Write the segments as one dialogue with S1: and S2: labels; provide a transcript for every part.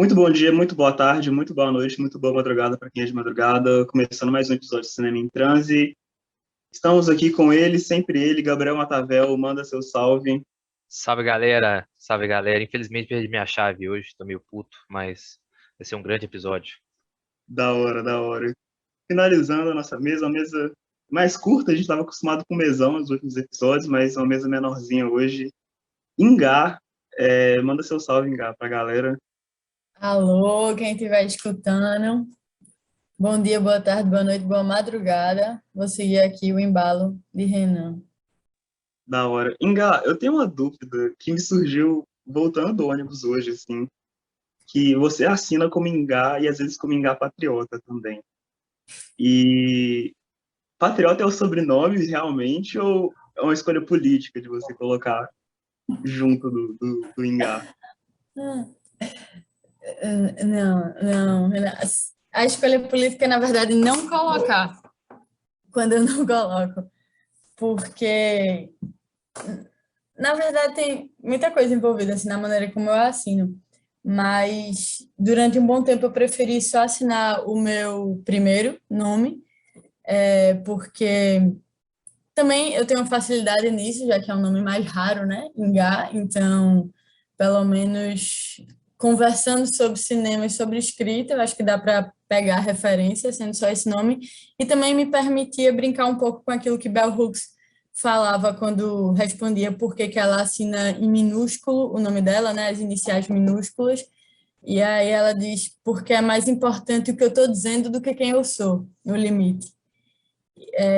S1: Muito bom dia, muito boa tarde, muito boa noite, muito boa madrugada para quem é de madrugada. Começando mais um episódio de Cinema em Transe. Estamos aqui com ele, sempre ele, Gabriel Matavel. Manda seu salve.
S2: Salve, galera. Salve, galera. Infelizmente perdi minha chave hoje, tô meio puto, mas vai ser um grande episódio.
S1: Da hora, da hora. Finalizando a nossa mesa, uma mesa mais curta. A gente estava acostumado com mesão nos últimos episódios, mas uma mesa menorzinha hoje. Ingá, manda seu salve, Ingá, para a galera.
S3: Alô, quem estiver escutando. Bom dia, boa tarde, boa noite, boa madrugada. Vou seguir aqui o embalo de Renan.
S1: Da hora. Ingá, eu tenho uma dúvida que me surgiu voltando do ônibus hoje, assim, que você assina como Ingá e às vezes como Ingá Patriota também. E Patriota é o sobrenome realmente ou é uma escolha política de você colocar junto do Ingá?
S3: Não, Renan. A escolha política é, na verdade, não colocar quando eu não coloco. Porque, na verdade, tem muita coisa envolvida assim, na maneira como eu assino. Mas, durante um bom tempo, eu preferi só assinar o meu primeiro nome, porque também eu tenho facilidade nisso, já que é um nome mais raro, né? Ingá. Então, pelo menos conversando sobre cinema e sobre escrita, eu acho que dá para pegar referência, sendo só esse nome. E também me permitia brincar um pouco com aquilo que Bell Hooks falava quando respondia por que ela assina em minúsculo o nome dela, né? As iniciais minúsculas. E aí ela diz, porque é mais importante o que eu estou dizendo do que quem eu sou, no limite.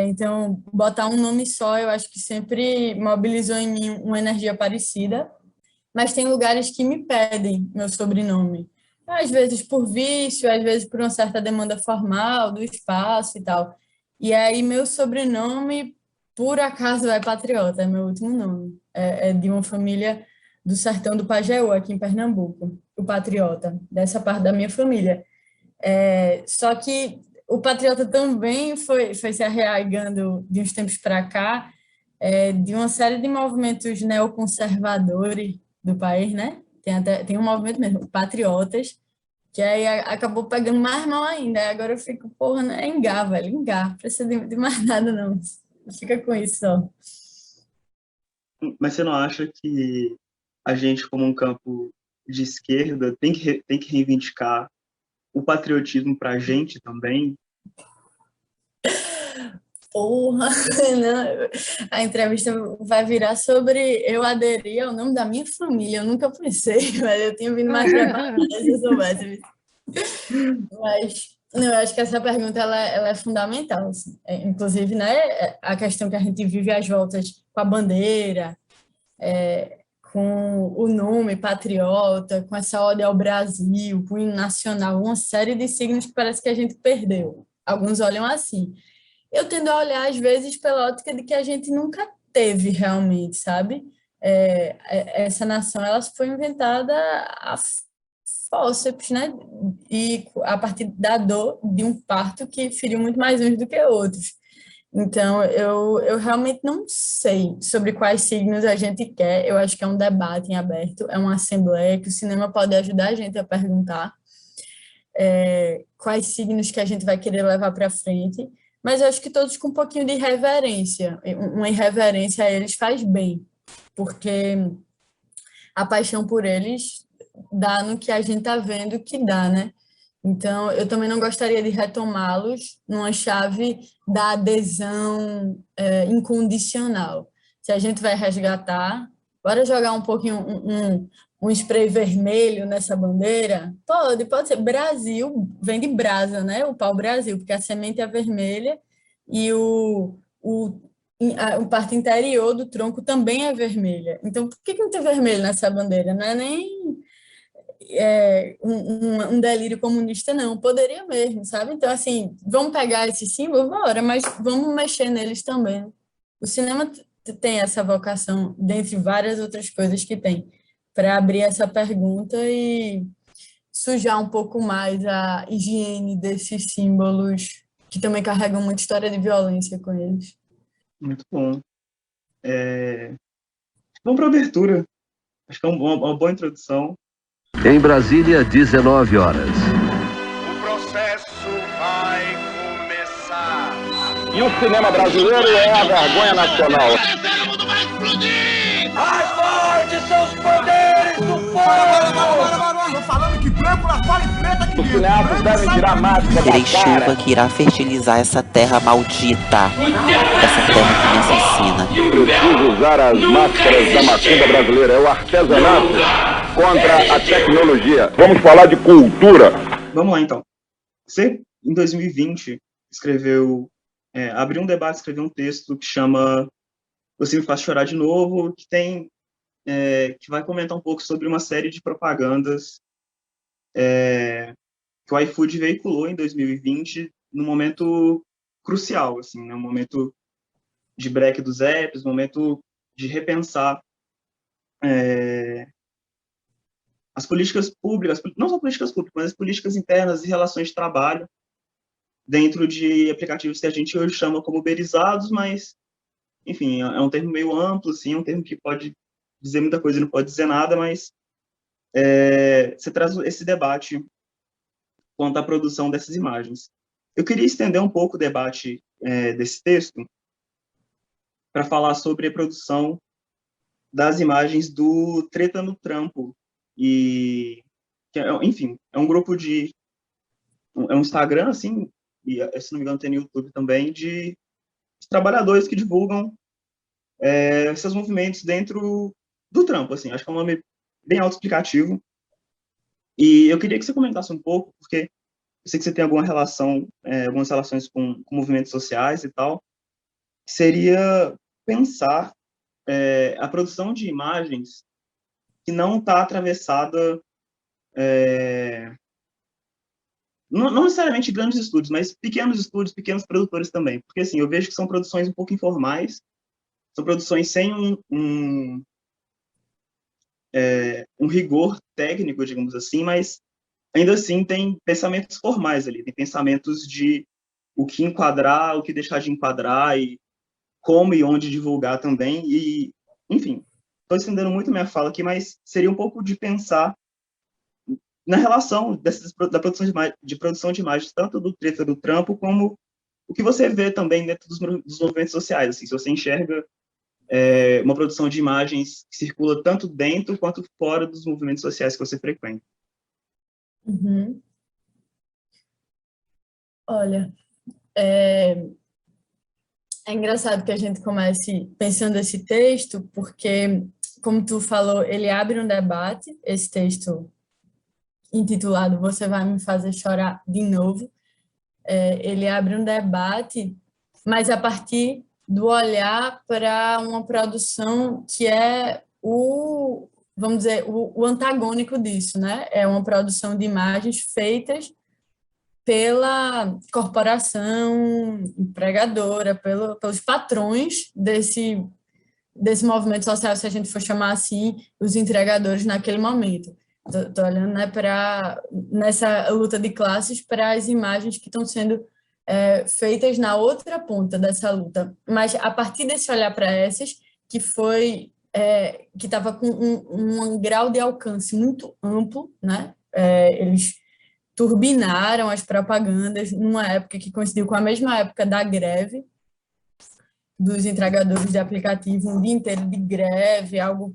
S3: Então, botar um nome só, eu acho que sempre mobilizou em mim uma energia parecida, mas tem lugares que me pedem meu sobrenome. Às vezes por vício, às vezes por uma certa demanda formal do espaço e tal. E aí, meu sobrenome, por acaso, é Patriota, é meu último nome. É de uma família do sertão do Pajeú, aqui em Pernambuco, o Patriota, dessa parte da minha família. Só que o Patriota também foi se arraigando de uns tempos para cá, de uma série de movimentos neoconservadores do país, né? Tem um movimento mesmo, Patriotas, que aí acabou pegando mais mal ainda. Aí agora eu fico, porra, não é Engá, velho, Engá, não precisa de mais nada, não. Fica com isso só.
S1: Mas você não acha que a gente, como um campo de esquerda, tem que reivindicar o patriotismo para a gente também?
S3: Porra, não. A entrevista vai virar sobre eu aderir ao nome da minha família. Eu nunca pensei, mas eu tinha vindo mais preparada se eu soubesse. Mas não, eu acho que essa pergunta ela é fundamental. Assim. Inclusive, né, a questão que a gente vive às voltas com a bandeira, com o nome patriota, com essa ode ao Brasil, com o hino nacional, uma série de signos que parece que a gente perdeu. Alguns olham assim. Eu tendo a olhar, às vezes, pela ótica de que a gente nunca teve realmente, sabe? Essa nação, ela foi inventada a fórceps, né? E a partir da dor de um parto que feriu muito mais uns do que outros. Então, eu realmente não sei sobre quais signos a gente quer. Eu acho que é um debate em aberto, é uma assembleia que o cinema pode ajudar a gente a perguntar quais signos que a gente vai querer levar para frente, mas eu acho que todos com um pouquinho de reverência. Uma irreverência a eles faz bem, porque a paixão por eles dá no que a gente está vendo que dá, né? Então, eu também não gostaria de retomá-los numa chave da adesão incondicional. Se a gente vai resgatar, bora jogar um pouquinho um spray vermelho nessa bandeira? Pode ser. Brasil vem de brasa, né? O pau-brasil, porque a semente é vermelha e a parte interior do tronco também é vermelha. Então, por que não tem vermelho nessa bandeira? Não é nem um delírio comunista, não. Poderia mesmo, sabe? Então, assim, vamos pegar esse símbolo, bora, mas vamos mexer neles também. O cinema tem essa vocação, dentre várias outras coisas que tem, para abrir essa pergunta e sujar um pouco mais a higiene desses símbolos que também carregam muita história de violência com eles.
S1: Muito bom. Vamos para a abertura. Acho que é uma boa introdução.
S4: Em Brasília, 19 horas.
S5: O processo vai começar.
S6: E o cinema brasileiro é a vergonha nacional.
S5: O mundo vai explodir! Mais fortes são os poderes do povo!
S7: Tô falando que branco lá fora e preta aqui
S6: Os
S7: dentro.
S6: cineastas devem tirar a máscara
S8: Terei
S6: da cara.
S8: chuva que irá fertilizar essa terra maldita. Essa terra que me assassina.
S6: Preciso usar as máscaras da macumba brasileira. É o artesanato contra a tecnologia. Vamos falar de cultura.
S1: Vamos lá, então. Você, em 2020, abriu um debate, escreveu um texto que chama Você Me Faz Chorar de Novo, que vai comentar um pouco sobre uma série de propagandas que o iFood veiculou em 2020, num momento crucial, assim, né? Um momento de break dos apps, um momento de repensar as políticas públicas, não só políticas públicas, mas as políticas internas e relações de trabalho dentro de aplicativos que a gente hoje chama como uberizados, mas, enfim, é um termo meio amplo, assim, um termo que pode dizer muita coisa e não pode dizer nada, mas você traz esse debate quanto à produção dessas imagens. Eu queria estender um pouco o debate desse texto para falar sobre a produção das imagens do Treta no Trampo, enfim, é um grupo é um Instagram, assim, e se não me engano tem no YouTube também, de trabalhadores que divulgam seus movimentos dentro do trampo, assim, acho que é um nome bem autoexplicativo. E eu queria que você comentasse um pouco, porque eu sei que você tem algumas relações com movimentos sociais e tal, que seria pensar a produção de imagens que não está atravessada, não necessariamente grandes estúdios, mas pequenos estúdios, pequenos produtores também, porque assim, eu vejo que são produções um pouco informais, são produções sem um rigor técnico, digamos assim, mas ainda assim tem pensamentos formais ali, tem pensamentos de o que enquadrar, o que deixar de enquadrar, e como e onde divulgar também, e, enfim, estou estendendo muito minha fala aqui, mas seria um pouco de pensar na relação da produção de imagens, tanto do Treta do Trampo, como o que você vê também dentro dos movimentos sociais, assim, se você enxerga uma produção de imagens que circula tanto dentro quanto fora dos movimentos sociais que você frequenta.
S3: Uhum. Olha, é engraçado que a gente comece pensando esse texto, porque, como tu falou, ele abre um debate, esse texto intitulado Você Vai Me Fazer Chorar de Novo. Ele abre um debate, mas a partir do olhar para uma produção que é vamos dizer, o antagônico disso, né? É uma produção de imagens feitas pela corporação empregadora, pelos patrões desse movimento social, se a gente for chamar assim, os entregadores naquele momento. Estou olhando, né, nessa luta de classes para as imagens que estão sendo feitas na outra ponta dessa luta. Mas a partir desse olhar para essas, que estava com um grau de alcance muito amplo, né? Eles turbinaram as propagandas numa época que coincidiu com a mesma época da greve dos entregadores de aplicativo, um dia inteiro de greve, algo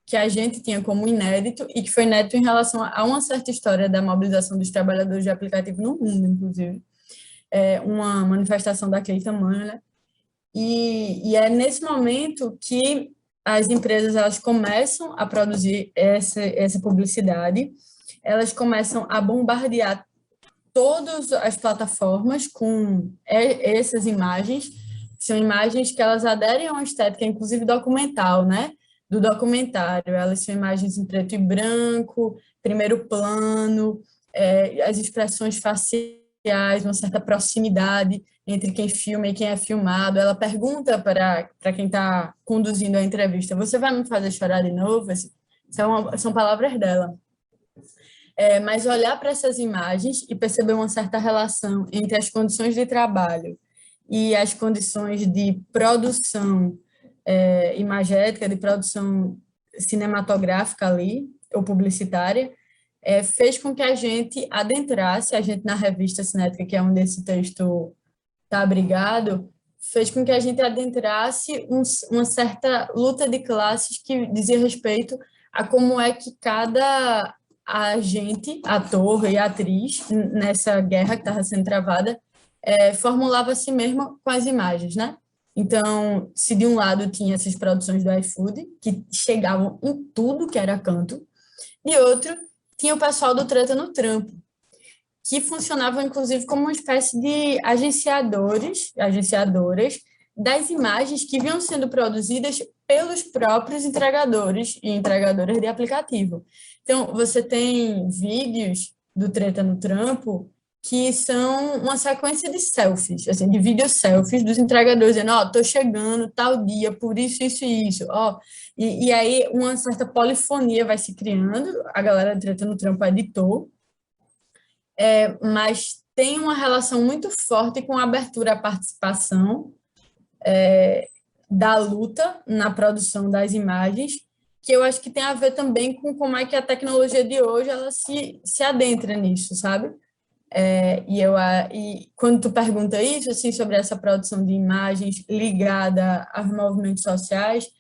S3: que a gente tinha como inédito e que foi inédito em relação a uma certa história da mobilização dos trabalhadores de aplicativo no mundo, inclusive. Uma manifestação daquele tamanho, né? E é nesse momento que as empresas elas começam a produzir essa publicidade, elas começam a bombardear todas as plataformas com essas imagens. São imagens que elas aderem a uma estética, inclusive documental, né? Do documentário. Elas são imagens em preto e branco, primeiro plano, as expressões faciais, uma certa proximidade entre quem filma e quem é filmado. Ela pergunta para quem está conduzindo a entrevista: você vai me fazer chorar de novo? São palavras dela. Mas olhar para essas imagens e perceber uma certa relação entre as condições de trabalho e as condições de produção imagética, de produção cinematográfica ali, ou publicitária, fez com que a gente adentrasse, a gente na revista Cinética, que é onde esse texto está abrigado, fez com que a gente adentrasse uma certa luta de classes que dizia respeito a como é que cada agente, ator e atriz, nessa guerra que estava sendo travada, formulava a si mesma com as imagens, né? Então, se de um lado tinha essas produções do iFood, que chegavam em tudo que era canto, de outro, tinha o pessoal do Treta no Trampo, que funcionavam, inclusive, como uma espécie de agenciadoras das imagens que vinham sendo produzidas pelos próprios entregadores e entregadoras de aplicativo. Então, você tem vídeos do Treta no Trampo que são uma sequência de selfies, assim, de vídeos selfies dos entregadores, dizendo, tô chegando tal dia, por isso, isso e isso, e aí uma certa polifonia vai se criando, a galera do Treta no Trampo editou, mas tem uma relação muito forte com a abertura à participação da luta na produção das imagens, que eu acho que tem a ver também com como é que a tecnologia de hoje ela se adentra nisso, sabe? E quando tu pergunta isso, assim, sobre essa produção de imagens ligada aos movimentos sociais,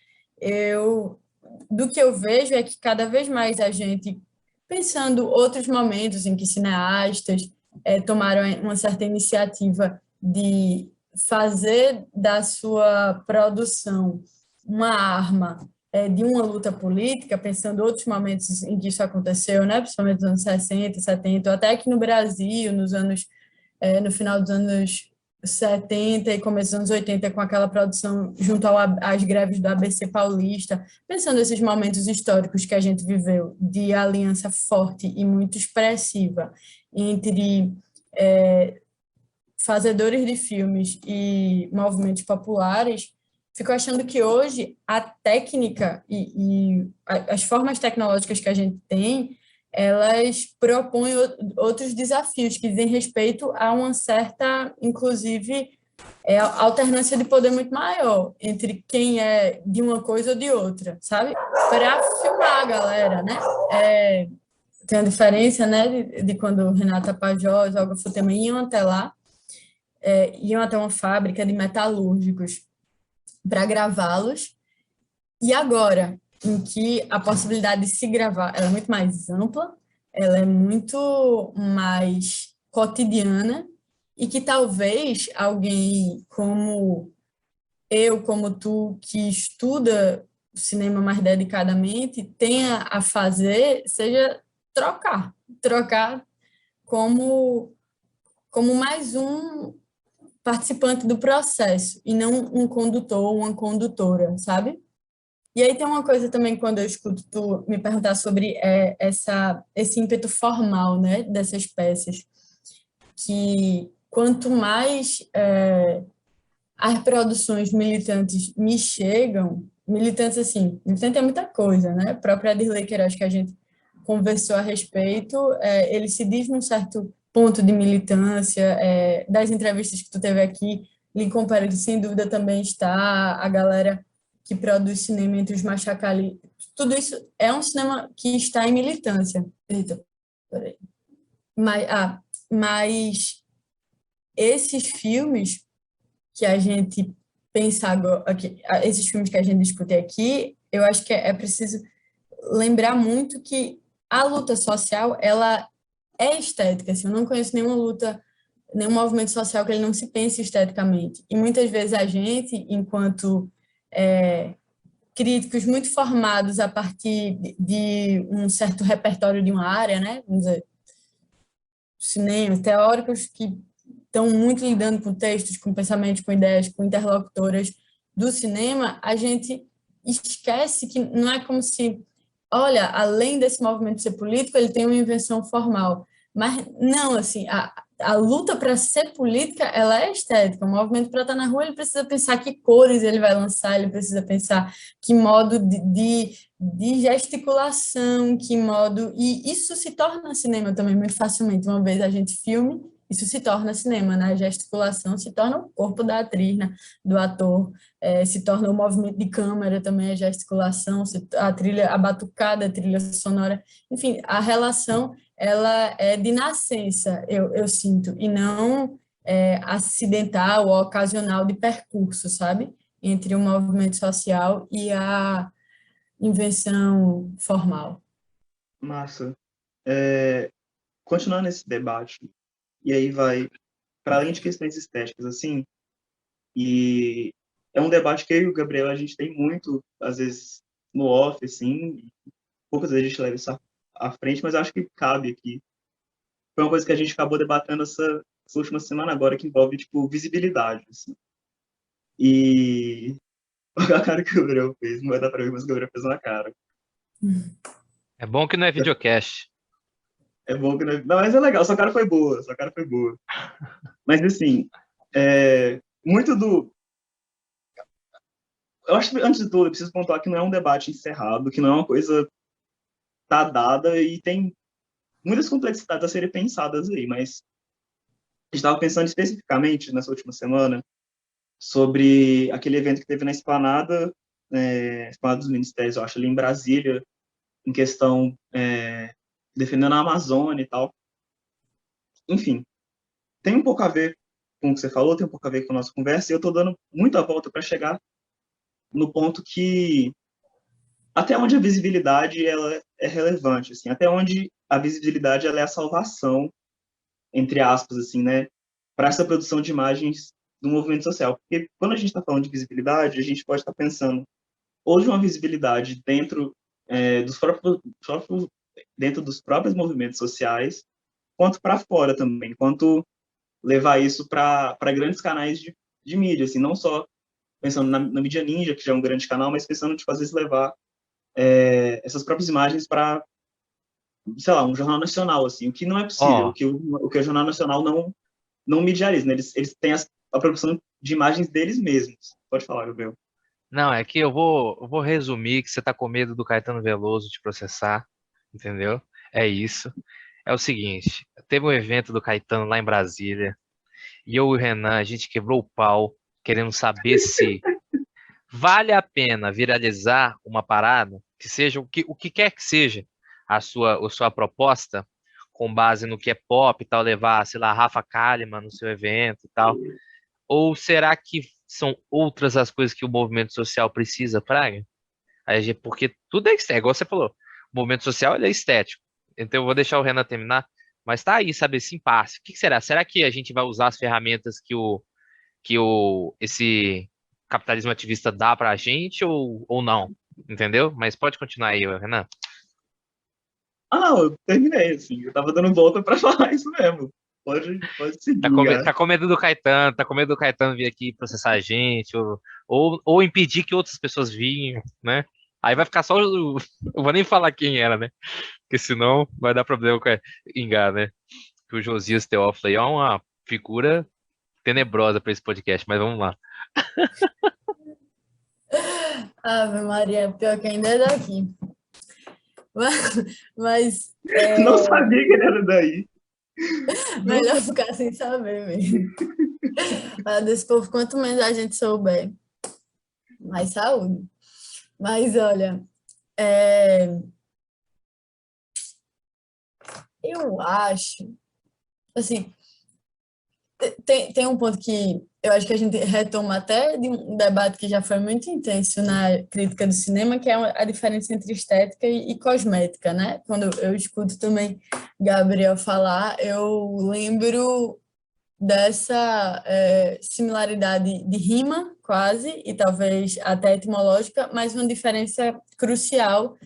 S3: do que eu vejo é que cada vez mais a gente, pensando outros momentos em que cineastas tomaram uma certa iniciativa de fazer da sua produção uma arma de uma luta política, pensando outros momentos em que isso aconteceu, né, principalmente nos anos 60, 70, ou até aqui no Brasil, no final dos anos 70 e começo dos anos 80, com aquela produção junto às greves do ABC Paulista, pensando esses momentos históricos que a gente viveu, de aliança forte e muito expressiva entre fazedores de filmes e movimentos populares, fico achando que hoje a técnica e as formas tecnológicas que a gente tem, elas propõem outros desafios que dizem respeito a uma certa, inclusive, alternância de poder muito maior entre quem é de uma coisa ou de outra, sabe? Para filmar a galera, né? Tem a diferença, né, de quando Renata Pajós, Olga Futema iam até lá, iam até uma fábrica de metalúrgicos para gravá-los, e agora, em que a possibilidade de se gravar ela é muito mais ampla, ela é muito mais cotidiana, e que talvez alguém como eu, como tu, que estuda o cinema mais dedicadamente, tenha a fazer, seja trocar como mais um participante do processo, e não um condutor, uma condutora, sabe? E aí tem uma coisa também, quando eu escuto tu me perguntar sobre esse ímpeto formal, né, dessas peças, que quanto mais as produções militantes me chegam, militantes assim, militante é muita coisa, né? A própria Adirley Queiroz, que a gente conversou a respeito, ele se diz num certo ponto de militância, das entrevistas que tu teve aqui, Lincoln Pereira, sem dúvida, também está, a galera que produz cinema entre os Machacali, tudo isso é um cinema que está em militância. Eita, peraí. Mas esses filmes que a gente pensa agora, esses filmes que a gente discute aqui, eu acho que é preciso lembrar muito que a luta social, ela é estética, assim, eu não conheço nenhuma luta, nenhum movimento social que ele não se pense esteticamente. E muitas vezes a gente, enquanto críticos muito formados a partir de um certo repertório de uma área, né, vamos dizer, cinema, teóricos que estão muito lidando com textos, com pensamentos, com ideias, com interlocutoras do cinema, a gente esquece que não é como se, olha, além desse movimento ser político, ele tem uma invenção formal. Mas não, assim, a luta para ser política, ela é estética. O movimento para estar na rua, ele precisa pensar que cores ele vai lançar, ele precisa pensar que modo de gesticulação, que modo... E isso se torna cinema também muito facilmente. Uma vez a gente filme isso se torna cinema, né? A gesticulação se torna o corpo da atriz, né? Do ator, se torna o movimento de câmera também, a gesticulação, a trilha, a batucada, a trilha sonora, enfim, a relação, ela é de nascença, eu sinto, e não acidental ou ocasional de percurso, sabe? Entre o movimento social e a invenção formal.
S1: Massa. Continuando esse debate, e aí vai para além de questões estéticas, assim, e é um debate que eu e o Gabriel, a gente tem muito, às vezes, no off, assim, poucas vezes a gente leva isso à frente, mas eu acho que cabe aqui. Foi uma coisa que a gente acabou debatendo essa última semana agora, que envolve, tipo, visibilidade, assim. E a cara que o Gabriel fez, não vai dar pra ver, mas o Gabriel fez uma cara.
S2: É bom que não é videocast.
S1: É bom que não, mas é legal, sua cara foi boa, sua cara foi boa. Mas, assim, muito do... Eu acho que, antes de tudo, eu preciso pontuar que não é um debate encerrado, que não é uma coisa tá dada e tem muitas complexidades a serem pensadas aí, mas a gente estava pensando especificamente, nessa última semana, sobre aquele evento que teve na Esplanada, Esplanada dos Ministérios, eu acho, ali em Brasília, em questão, defendendo a Amazônia e tal. Enfim, tem um pouco a ver com o que você falou, tem um pouco a ver com a nossa conversa, e eu estou dando muita volta para chegar no ponto que até onde a visibilidade ela é relevante, assim, até onde a visibilidade ela é a salvação, entre aspas, assim, né, para essa produção de imagens do movimento social. Porque quando a gente está falando de visibilidade, a gente pode estar pensando ou de uma visibilidade dentro dentro dos próprios movimentos sociais, quanto para fora também, quanto levar isso para grandes canais de mídia, assim, não só pensando na mídia ninja, que já é um grande canal, mas pensando, tipo, às vezes levar essas próprias imagens para, sei lá, um jornal nacional, assim, o que não é possível, o que o Jornal Nacional não medializa, né? Eles têm a produção de imagens deles mesmos. Pode falar, Gabriel.
S2: Não, é que eu vou resumir que você tá com medo do Caetano Veloso te processar, entendeu? É isso. É o seguinte, teve um evento do Caetano lá em Brasília, e eu e o Renan, a gente quebrou o pau, querendo saber se vale a pena viralizar uma parada, que seja o que quer que seja a sua proposta, com base no que é pop e tal, levar, sei lá, Rafa Kalimann no seu evento e tal, ou será que são outras as coisas que o movimento social precisa, Praga? Porque tudo é estético, igual você falou, o movimento social ele é estético, então eu vou deixar o Renan terminar, mas tá aí, sabe, esse impasse. O que será? Será que a gente vai usar as ferramentas que esse capitalismo ativista dá pra gente ou não? Entendeu? Mas pode continuar aí, Renan.
S1: Não, eu terminei, assim. Eu tava dando volta pra falar isso mesmo. Pode seguir,
S2: Tá com medo do Caetano, tá com medo do Caetano vir aqui processar a gente, ou impedir que outras pessoas vinham, né? Aí vai ficar só eu vou nem falar quem era, né? Porque senão vai dar problema com Engar, né? Que o Josias Teófilo aí é uma figura tenebrosa para esse podcast, mas vamos lá.
S3: Ave Maria, pior que ainda é daqui. Mas
S1: Não sabia que ele era daí.
S3: melhor ficar sem saber mesmo. Desse povo, quanto menos a gente souber, mais saúde. Mas, olha, eu acho, assim, tem um ponto que eu acho que a gente retoma até de um debate que já foi muito intenso na crítica do cinema, que é a diferença entre estética e cosmética, né? Quando eu escuto também Gabriel falar, eu lembro dessa similaridade de rima, quase, e talvez até etimológica, mas uma diferença crucial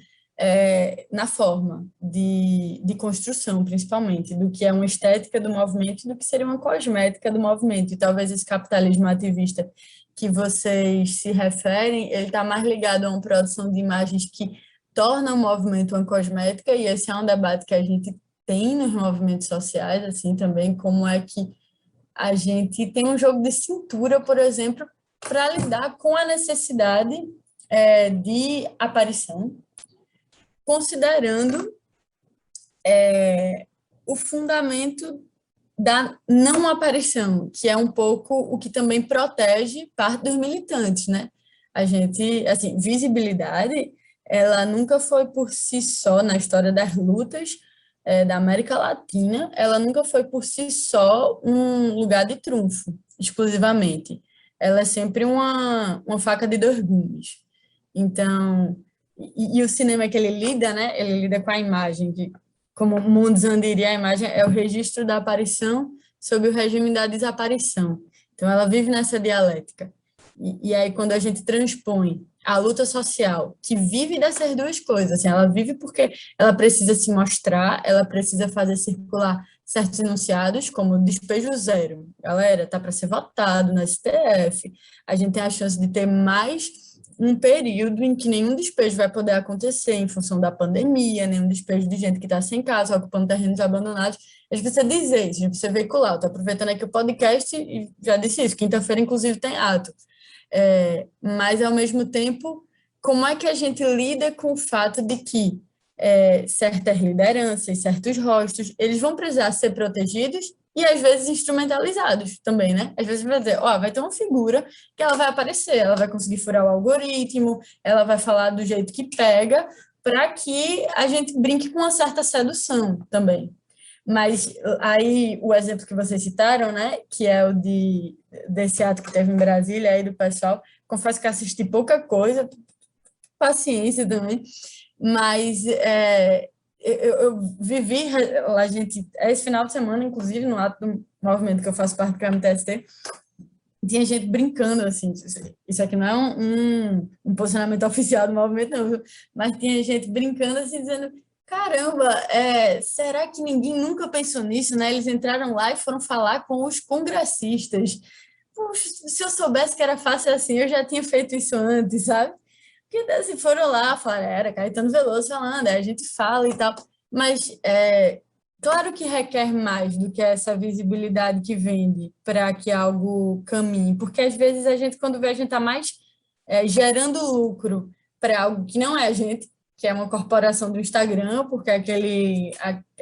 S3: na forma de construção, principalmente, do que é uma estética do movimento e do que seria uma cosmética do movimento. E talvez esse capitalismo ativista que vocês se referem, ele está mais ligado a uma produção de imagens que torna o movimento uma cosmética, e esse é um debate que a gente tem nos movimentos sociais, assim, também, como é que a gente tem um jogo de cintura, por exemplo, para lidar com a necessidade de aparição, considerando o fundamento da não aparição, que é um pouco o que também protege parte dos militantes, né? A gente, assim, visibilidade, ela nunca foi por si só, na história das lutas da América Latina, ela nunca foi por si só um lugar de trunfo, exclusivamente. Ela é sempre uma faca de dois gumes. Então, e o cinema que ele lida, né? Ele lida com a imagem, que, como Mundson diria, a imagem é o registro da aparição sob o regime da desaparição. Então, ela vive nessa dialética. E aí, quando a gente transpõe a luta social, que vive dessas duas coisas, assim, ela vive porque ela precisa se mostrar, ela precisa fazer circular certos enunciados, como despejo zero. Galera, tá para ser votado no STF, a gente tem a chance de ter mais um período em que nenhum despejo vai poder acontecer em função da pandemia, nenhum despejo de gente que está sem casa, ocupando terrenos abandonados. A gente precisa dizer isso, a gente precisa veicular. Estou aproveitando aqui o podcast e já disse isso, quinta-feira, inclusive, tem ato. Mas, ao mesmo tempo, como é que a gente lida com o fato de que certas lideranças, certos rostos, eles vão precisar ser protegidos e, às vezes, instrumentalizados também, né? Às vezes vai dizer, vai ter uma figura que ela vai aparecer, ela vai conseguir furar o algoritmo, ela vai falar do jeito que pega, para que a gente brinque com uma certa sedução também. Mas aí o exemplo que vocês citaram, né, que é o desse ato que teve em Brasília, aí do pessoal, confesso que assisti pouca coisa, paciência também, mas eu vivi, a gente, esse final de semana, inclusive, no ato do movimento que eu faço parte do MTST, tinha gente brincando, assim, isso aqui não é um posicionamento oficial do movimento, não, mas tinha gente brincando, assim, dizendo, caramba, será que ninguém nunca pensou nisso, né? Eles entraram lá e foram falar com os congressistas. Puxa, se eu soubesse que era fácil assim, eu já tinha feito isso antes, sabe? Porque assim, foram lá, falaram, era Caetano Veloso falando, a gente fala e tal, mas claro que requer mais do que essa visibilidade que vende para que algo caminhe, porque às vezes a gente, quando vê, a gente está mais gerando lucro para algo que não é a gente, que é uma corporação do Instagram, porque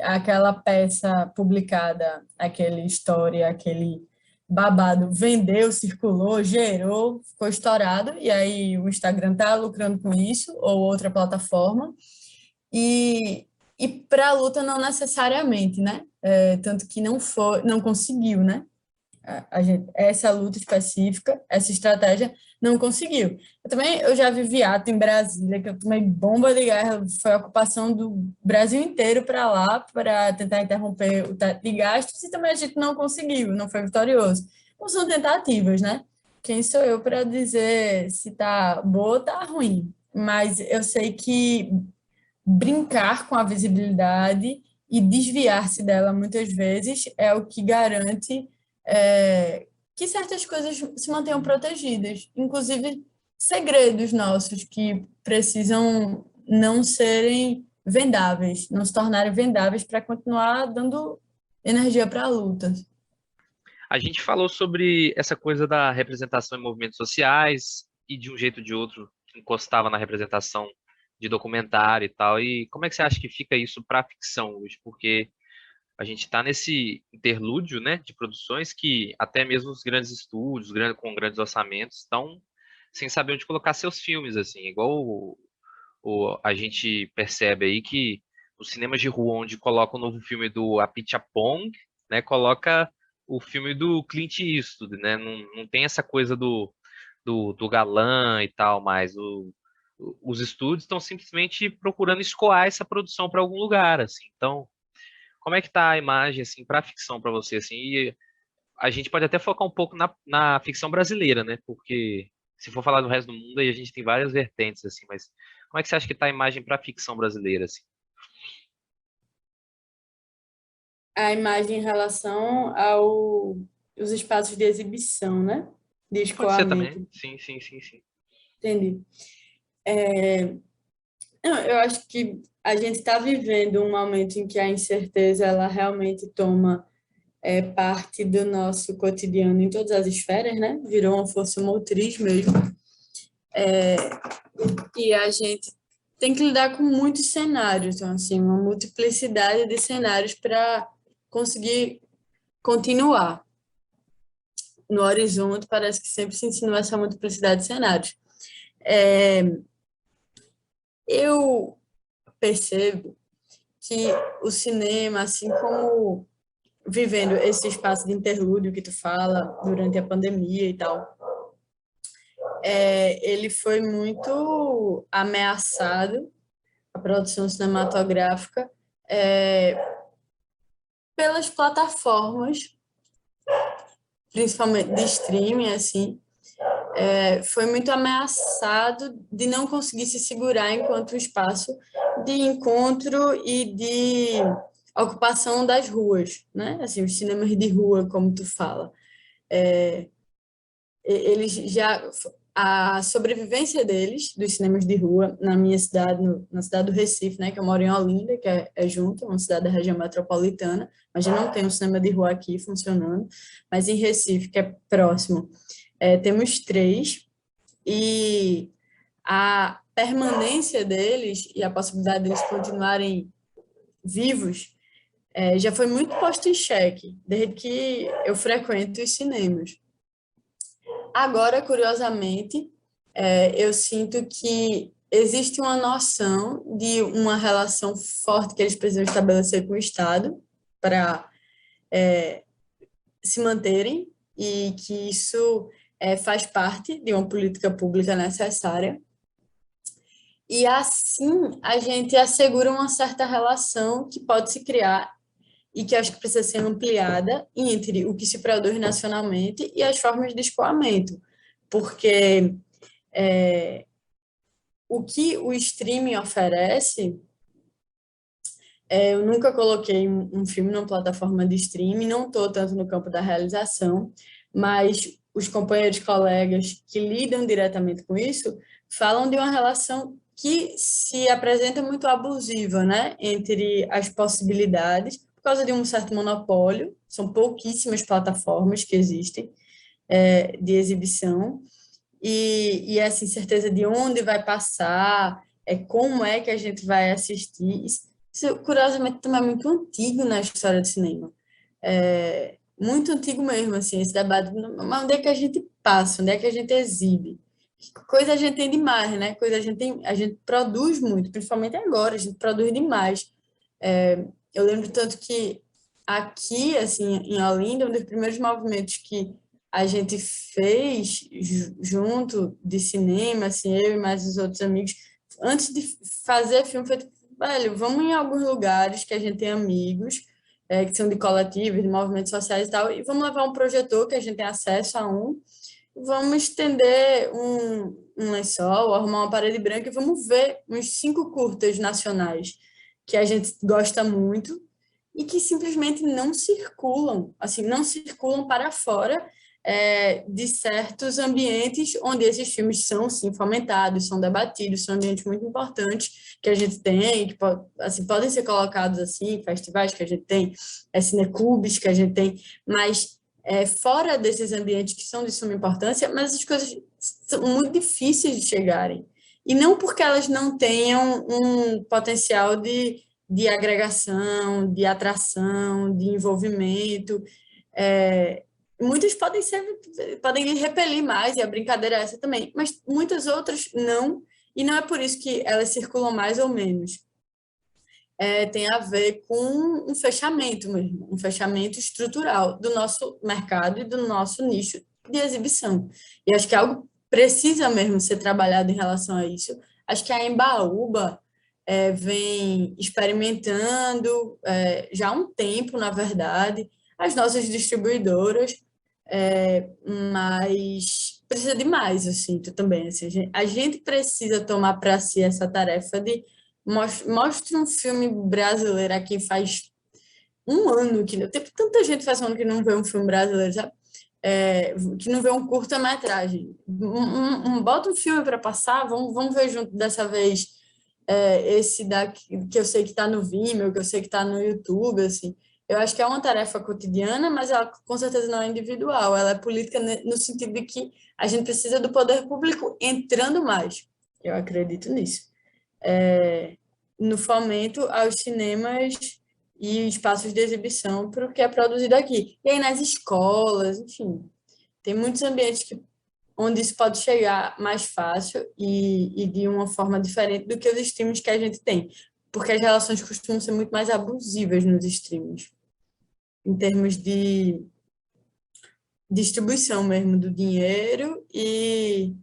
S3: aquela peça publicada, aquela história, aquele babado vendeu, circulou, gerou, ficou estourado, e aí o Instagram está lucrando com isso, ou outra plataforma, e para a luta não necessariamente, né? Tanto que não conseguiu, né? Essa luta específica, essa estratégia não conseguiu. Eu já vivi ato em Brasília, que eu tomei bomba de guerra, foi a ocupação do Brasil inteiro para lá, para tentar interromper o teto de gastos, e também a gente não conseguiu, não foi vitorioso. Então, são tentativas, né? Quem sou eu para dizer se está boa ou está ruim? Mas eu sei que brincar com a visibilidade e desviar-se dela muitas vezes é o que garante que certas coisas se mantenham protegidas, inclusive segredos nossos que precisam não serem vendáveis, não se tornarem vendáveis para continuar dando energia para a luta.
S2: A gente falou sobre essa coisa da representação em movimentos sociais e, de um jeito ou de outro, encostava na representação de documentário e tal. E como é que você acha que fica isso para a ficção hoje? Porque a gente está nesse interlúdio, né, de produções que até mesmo os grandes estúdios, com grandes orçamentos, estão sem saber onde colocar seus filmes, assim, igual a gente percebe aí que os cinemas de rua, onde coloca o novo filme do Apichatpong, né, coloca o filme do Clint Eastwood, né, não tem essa coisa do galã e tal, mas os estúdios estão simplesmente procurando escoar essa produção para algum lugar, assim, então como é que tá a imagem assim para a ficção para você assim? E a gente pode até focar um pouco na ficção brasileira, né? Porque se for falar do resto do mundo aí a gente tem várias vertentes assim, mas como é que você acha que tá a imagem para a ficção brasileira assim?
S3: A imagem em relação aos espaços de exibição, né? De
S2: Pode ser
S3: escoamento.
S2: também. Sim.
S3: Entendi. Não, eu acho que a gente está vivendo um momento em que a incerteza ela realmente toma parte do nosso cotidiano em todas as esferas, né? Virou uma força motriz mesmo. E a gente tem que lidar com muitos cenários, então, assim, uma multiplicidade de cenários para conseguir continuar. No horizonte, parece que sempre se insinua essa multiplicidade de cenários. Eu percebo que o cinema, assim como vivendo esse espaço de interlúdio que tu fala durante a pandemia e tal, ele foi muito ameaçado, a produção cinematográfica, pelas plataformas, principalmente de streaming, assim, foi muito ameaçado de não conseguir se segurar enquanto espaço de encontro e de ocupação das ruas, né? Assim, os cinemas de rua, como tu fala. Eles já... A sobrevivência deles, dos cinemas de rua, na minha cidade, na cidade do Recife, né, que eu moro em Olinda, que é junto, uma cidade da região metropolitana, mas já não tem um cinema de rua aqui funcionando, mas em Recife, que é próximo, temos 3, e a permanência deles e a possibilidade deles continuarem vivos já foi muito posto em xeque, desde que eu frequento os cinemas. Agora, curiosamente, eu sinto que existe uma noção de uma relação forte que eles precisam estabelecer com o Estado para se manterem, e que isso faz parte de uma política pública necessária. E assim a gente assegura uma certa relação que pode se criar e que acho que precisa ser ampliada entre o que se produz nacionalmente e as formas de escoamento, porque o que o streaming oferece, eu nunca coloquei um filme numa plataforma de streaming, não estou tanto no campo da realização, mas os companheiros, colegas que lidam diretamente com isso, falam de uma relação que se apresenta muito abusiva, né, entre as possibilidades, por causa de um certo monopólio, são pouquíssimas plataformas que existem de exibição, e essa incerteza de onde vai passar, como é que a gente vai assistir. Isso, curiosamente, também é muito antigo na história do cinema. Muito antigo mesmo, assim, esse debate. Mas onde é que a gente passa? Onde é que a gente exibe? Coisa a gente tem demais, né? Coisa a gente produz muito, principalmente agora, a gente produz demais. Eu lembro tanto que aqui, assim, em Olinda, um dos primeiros movimentos que a gente fez junto de cinema, assim, eu e mais os outros amigos, antes de fazer filme, foi tipo, velho, vamos em alguns lugares que a gente tem amigos, que são de coletivos, de movimentos sociais e tal, e vamos levar um projetor que a gente tem acesso a vamos estender um lençol, arrumar uma parede branca e vamos ver uns 5 curtas nacionais que a gente gosta muito e que simplesmente não circulam, assim, não circulam para fora de certos ambientes onde esses filmes são, sim, fomentados, são debatidos, são ambientes muito importantes que a gente tem, que assim, podem ser colocados assim, festivais que a gente tem, cineclubes que a gente tem, mas fora desses ambientes que são de suma importância, mas essas coisas são muito difíceis de chegarem. E não porque elas não tenham um potencial de agregação, de atração, de envolvimento. Muitas podem lhe repelir mais, e a brincadeira é essa também, mas muitas outras não, e não é por isso que elas circulam mais ou menos. Tem a ver com um fechamento mesmo, um fechamento estrutural do nosso mercado e do nosso nicho de exibição. E acho que algo precisa mesmo ser trabalhado em relação a isso. Acho que a Embaúba vem experimentando já há um tempo, na verdade, as nossas distribuidoras, mas precisa de mais, eu sinto também. Assim, a gente precisa tomar para si essa tarefa de mostra um filme brasileiro aqui faz um ano que tem tanta gente faz um ano que não vê um filme brasileiro, sabe? Que não vê um curta-metragem. Bota um filme para passar, vamos ver junto dessa vez esse daqui, que eu sei que está no Vimeo, que eu sei que está no YouTube, assim. Eu acho que é uma tarefa cotidiana, mas ela com certeza não é individual, ela é política no sentido de que a gente precisa do poder público entrando mais. Eu acredito nisso. No fomento aos cinemas e espaços de exibição para o que é produzido aqui. E aí nas escolas, enfim, tem muitos ambientes onde isso pode chegar mais fácil e de uma forma diferente do que os streams que a gente tem, porque as relações costumam ser muito mais abusivas nos streams, em termos de distribuição mesmo do dinheiro e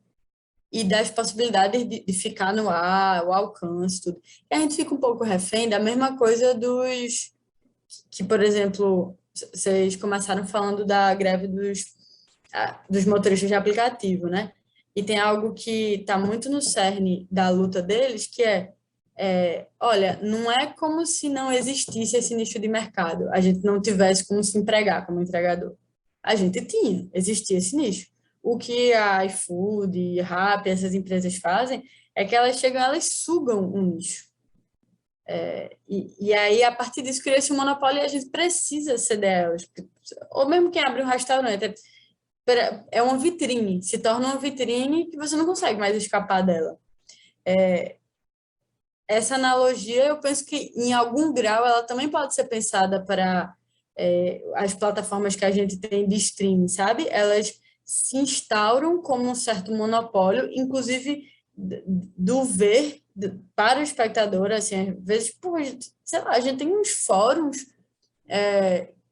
S3: das possibilidades de ficar no ar, o alcance, tudo. E a gente fica um pouco refém da mesma coisa que, por exemplo, vocês começaram falando da greve dos motoristas de aplicativo, né? E tem algo que está muito no cerne da luta deles, que olha, não é como se não existisse esse nicho de mercado, a gente não tivesse como se empregar como entregador. A gente existia esse nicho. O que a iFood, Rappi, essas empresas fazem é que elas sugam um nicho. E aí, a partir disso, cria-se um monopólio e a gente precisa ceder a elas. Ou mesmo quem abre um restaurante, é uma vitrine, se torna uma vitrine que você não consegue mais escapar dela. Essa analogia, eu penso que, em algum grau, ela também pode ser pensada para as plataformas que a gente tem de streaming, sabe? Elas se instauram como um certo monopólio, inclusive do ver para o espectador, assim, às vezes, sei lá, a gente tem uns fóruns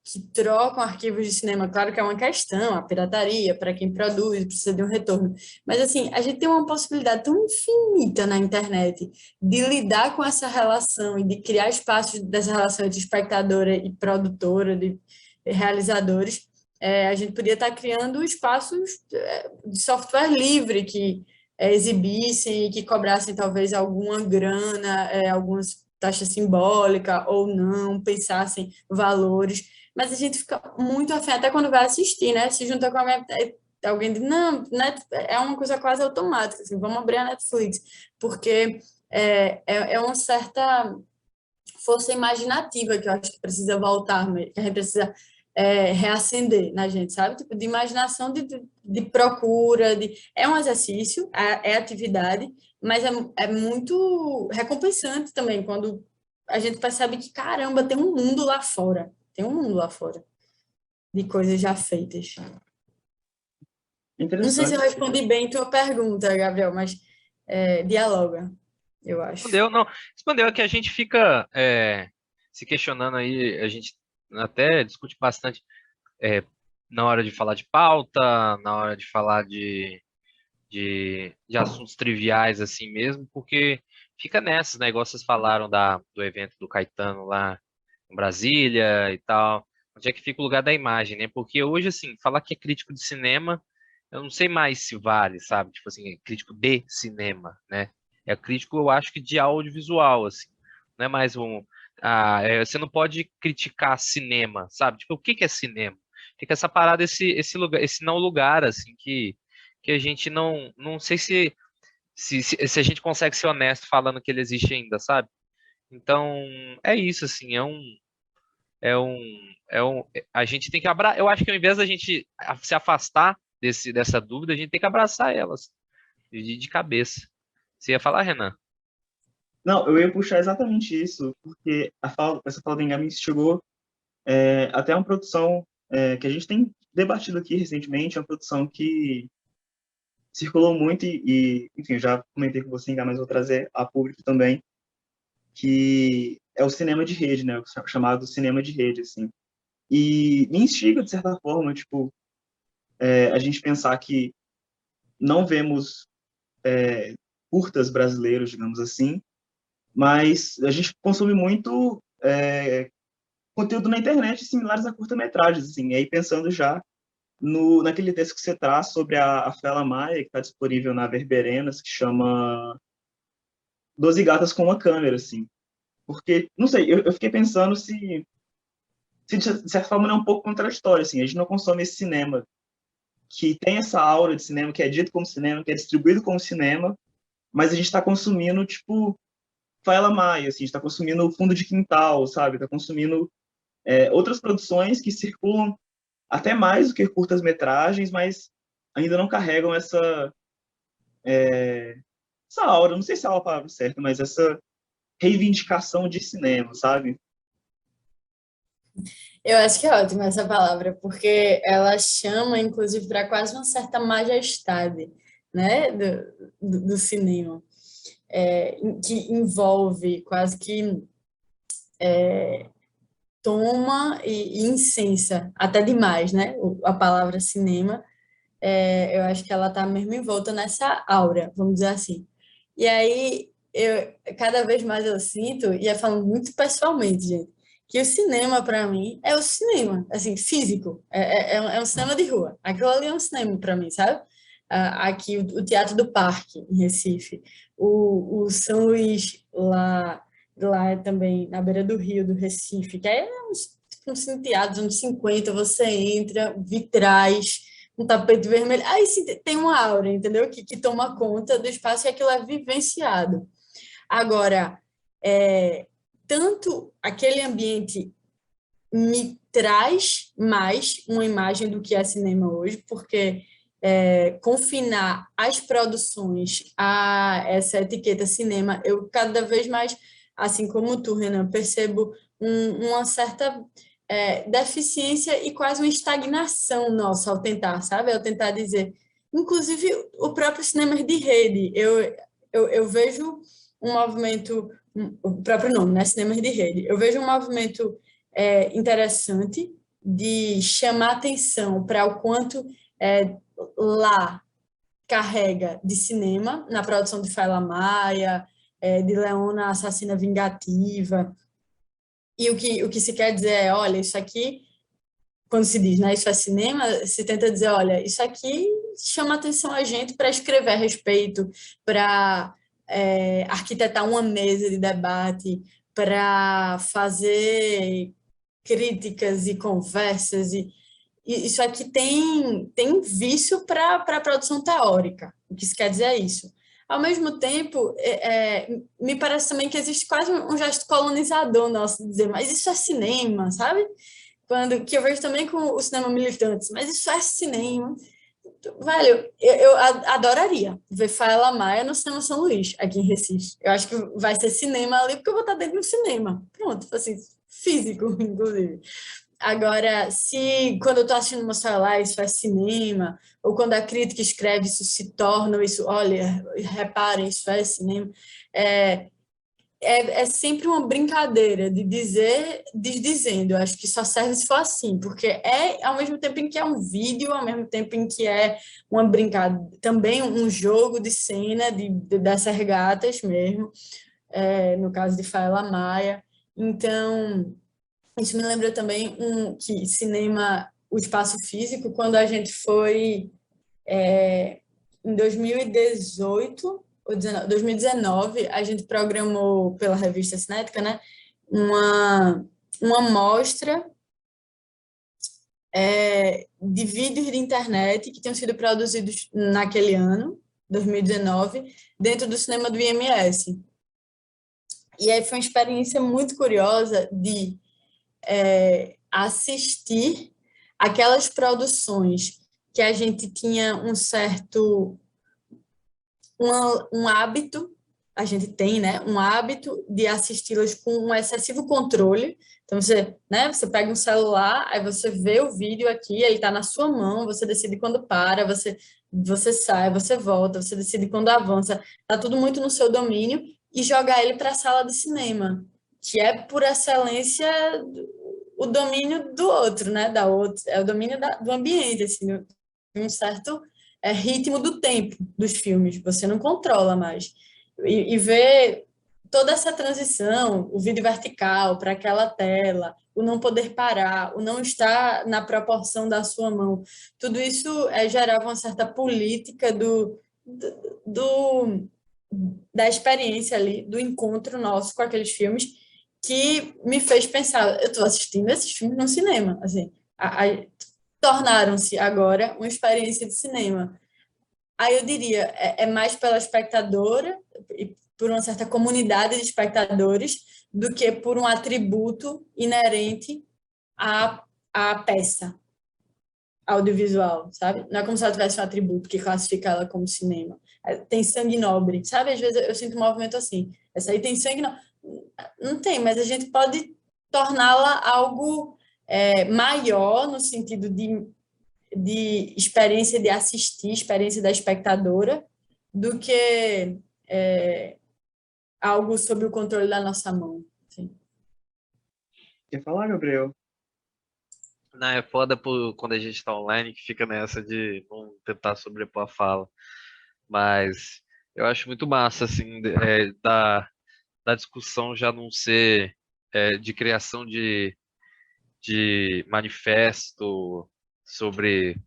S3: que trocam arquivos de cinema, claro que é uma questão, a pirataria, para quem produz, precisa de um retorno, mas assim, a gente tem uma possibilidade tão infinita na internet de lidar com essa relação e de criar espaços dessa relação entre espectadora e produtora, de realizadores. A gente podia estar criando espaços de software livre que exibissem e que cobrassem talvez alguma grana, algumas taxa simbólica ou não, pensassem valores, mas a gente fica muito afim, até quando vai assistir, né? Se junta com alguém diz, não, é uma coisa quase automática, assim, vamos abrir a Netflix, porque é uma certa força imaginativa que eu acho que precisa voltar, que a gente precisa reacender na gente, sabe? Tipo, de imaginação, de procura, é um exercício, é atividade, mas é muito recompensante também, quando a gente percebe que, caramba, tem um mundo lá fora, de coisas já feitas. Não sei se eu respondi bem tua pergunta, Gabriel, mas dialoga, eu acho.
S2: Respondeu, é que a gente fica se questionando aí, a gente até discute bastante na hora de falar de pauta, na hora de falar de assuntos triviais assim mesmo, porque fica nessas, né? Igual vocês falaram do evento do Caetano lá em Brasília e tal, onde é que fica o lugar da imagem, né? Porque hoje, assim, falar que é crítico de cinema, eu não sei mais se vale, sabe? Tipo assim, é crítico de cinema, né? É crítico, eu acho que de audiovisual, assim. Não é mais você não pode criticar cinema, sabe? Tipo, o que é cinema? Fica essa parada, esse lugar, esse não lugar, assim, que a gente não sei se a gente consegue ser honesto falando que ele existe ainda, sabe? Então, é isso, assim, a gente tem que abraçar, eu acho que ao invés da gente se afastar dessa dúvida, a gente tem que abraçar elas, de cabeça. Você ia falar, Renan?
S1: Não, eu ia puxar exatamente isso, porque essa fala do Engame instigou até uma produção que a gente tem debatido aqui recentemente, uma produção que circulou muito enfim, eu já comentei com você, mas vou trazer a público também, que é o cinema de rede, né, o chamado cinema de rede, assim. E me instiga, de certa forma, tipo, a gente pensar que não vemos curtas brasileiros, digamos assim, mas a gente consome muito conteúdo na internet similares a curta-metragens, assim, e aí pensando já naquele texto que você traz sobre a Fela Maia, que está disponível na Verberenas, que chama Doze Gatas com uma Câmera, assim. Porque, não sei, eu fiquei pensando se de certa forma não é um pouco contraditório, assim, a gente não consome esse cinema que tem essa aura de cinema, que é dito como cinema, que é distribuído como cinema, mas a gente está consumindo, tipo, Fela Maia, assim, a gente está consumindo Fundo de Quintal, sabe? Está consumindo outras produções que circulam até mais do que curtas-metragens, mas ainda não carregam essa aura, não sei se é a palavra certa, mas essa reivindicação de cinema, sabe?
S3: Eu acho que é ótima essa palavra, porque ela chama, inclusive, para quase uma certa majestade, né, do cinema, que envolve quase que toma e incensa, até demais, né, a palavra cinema. Eu acho que ela está mesmo envolta nessa aura, vamos dizer assim. E aí, cada vez mais eu sinto, e é falando muito pessoalmente, gente, que o cinema, para mim, é o cinema, assim, físico. É um cinema de rua. Aquilo ali é um cinema para mim, sabe? Aqui, o Teatro do Parque, em Recife. O São Luís, lá também, na beira do rio, do Recife, que é uns teatros, uns 50, você entra, vitrais, um tapete vermelho. Aí sim, tem uma aura, entendeu? Que toma conta do espaço e aquilo é vivenciado. Agora, tanto aquele ambiente me traz mais uma imagem do que é cinema hoje, porque confinar as produções a essa etiqueta cinema, eu cada vez mais, assim como tu, Renan, percebo uma certa deficiência e quase uma estagnação nossa ao tentar, sabe? Ao tentar dizer, inclusive o próprio cinema de rede, eu vejo um movimento, o próprio nome, né? Cinema de rede, eu vejo um movimento interessante de chamar atenção para o quanto lá carrega de cinema, na produção de Faila Maia, de Leona Assassina Vingativa, e o que se quer dizer é, olha, isso aqui, quando se diz, né, isso é cinema, se tenta dizer, olha, isso aqui chama atenção a gente para escrever a respeito, para arquitetar uma mesa de debate, para fazer críticas e conversas, e isso aqui tem vício para a produção teórica, o que isso quer dizer é isso. Ao mesmo tempo, me parece também que existe quase um gesto colonizador nosso de dizer, mas isso é cinema, sabe? Que eu vejo também com o cinema militante, mas isso é cinema. Velho, eu adoraria ver Faela Maia no Cinema São Luís, aqui em Recife. Eu acho que vai ser cinema ali, porque eu vou estar dentro do cinema. Pronto, assim, físico, inclusive. Agora, se quando eu estou assistindo uma história lá, isso é cinema, ou quando a crítica escreve, isso se torna, isso, olha, reparem, isso é cinema, é sempre uma brincadeira de dizer, desdizendo. Eu acho que só serve se for assim, porque ao mesmo tempo em que é um vídeo, ao mesmo tempo em que é uma brincadeira, também um jogo de cena dessas gatas mesmo, no caso de Faela Maia. Então, isso me lembra também que cinema, o espaço físico, quando a gente foi em 2018 ou 2019, a gente programou pela revista Cinética, né, uma mostra de vídeos de internet que tinham sido produzidos naquele ano, 2019, dentro do cinema do IMS. E aí foi uma experiência muito curiosa de assistir aquelas produções que a gente tinha um certo hábito, a gente tem, né, um hábito de assisti-las com um excessivo controle. Então você pega um celular, aí você vê o vídeo aqui, ele está na sua mão, você decide quando para, você sai, você volta, você decide quando avança, está tudo muito no seu domínio, e jogar ele para a sala de cinema, que é por excelência o domínio do outro, né? É o domínio do ambiente, assim, um certo ritmo do tempo dos filmes, você não controla mais. E ver toda essa transição, o vídeo vertical para aquela tela, o não poder parar, o não estar na proporção da sua mão, tudo isso gerava uma certa política da experiência ali, do encontro nosso com aqueles filmes, que me fez pensar, eu estou assistindo esses filmes no cinema, assim, tornaram-se agora uma experiência de cinema. Aí eu diria, é mais pela espectadora e por uma certa comunidade de espectadores do que por um atributo inerente à peça audiovisual, sabe? Não é como se ela tivesse um atributo que classifica ela como cinema. Tem sangue nobre, sabe? Às vezes eu sinto um movimento assim, essa aí tem sangue nobre. Não tem, mas a gente pode torná-la algo maior no sentido de experiência de assistir, experiência da espectadora, do que algo sob o controle da nossa mão. Assim.
S1: Quer falar, Gabriel?
S2: Não, é foda quando a gente tá online que fica nessa de não tentar sobrepor a fala. Mas eu acho muito massa, assim, da discussão já não ser de criação de manifesto sobre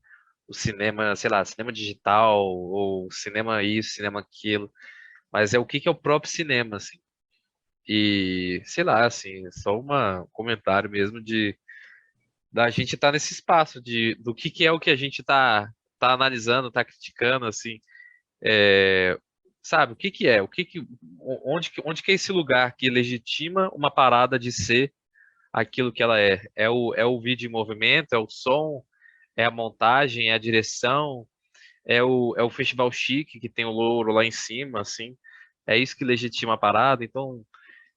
S2: o cinema, sei lá, cinema digital, ou cinema isso, cinema aquilo. Mas o que é o próprio cinema, assim. E, sei lá, assim, só um comentário mesmo da gente estar nesse espaço do que é o que a gente tá analisando, tá criticando, assim, sabe, o que é, onde que é esse lugar que legitima uma parada de ser aquilo que ela é? É o vídeo em movimento, é o som, é a montagem, é a direção, é o festival chique que tem o louro lá em cima, assim, é isso que legitima a parada, então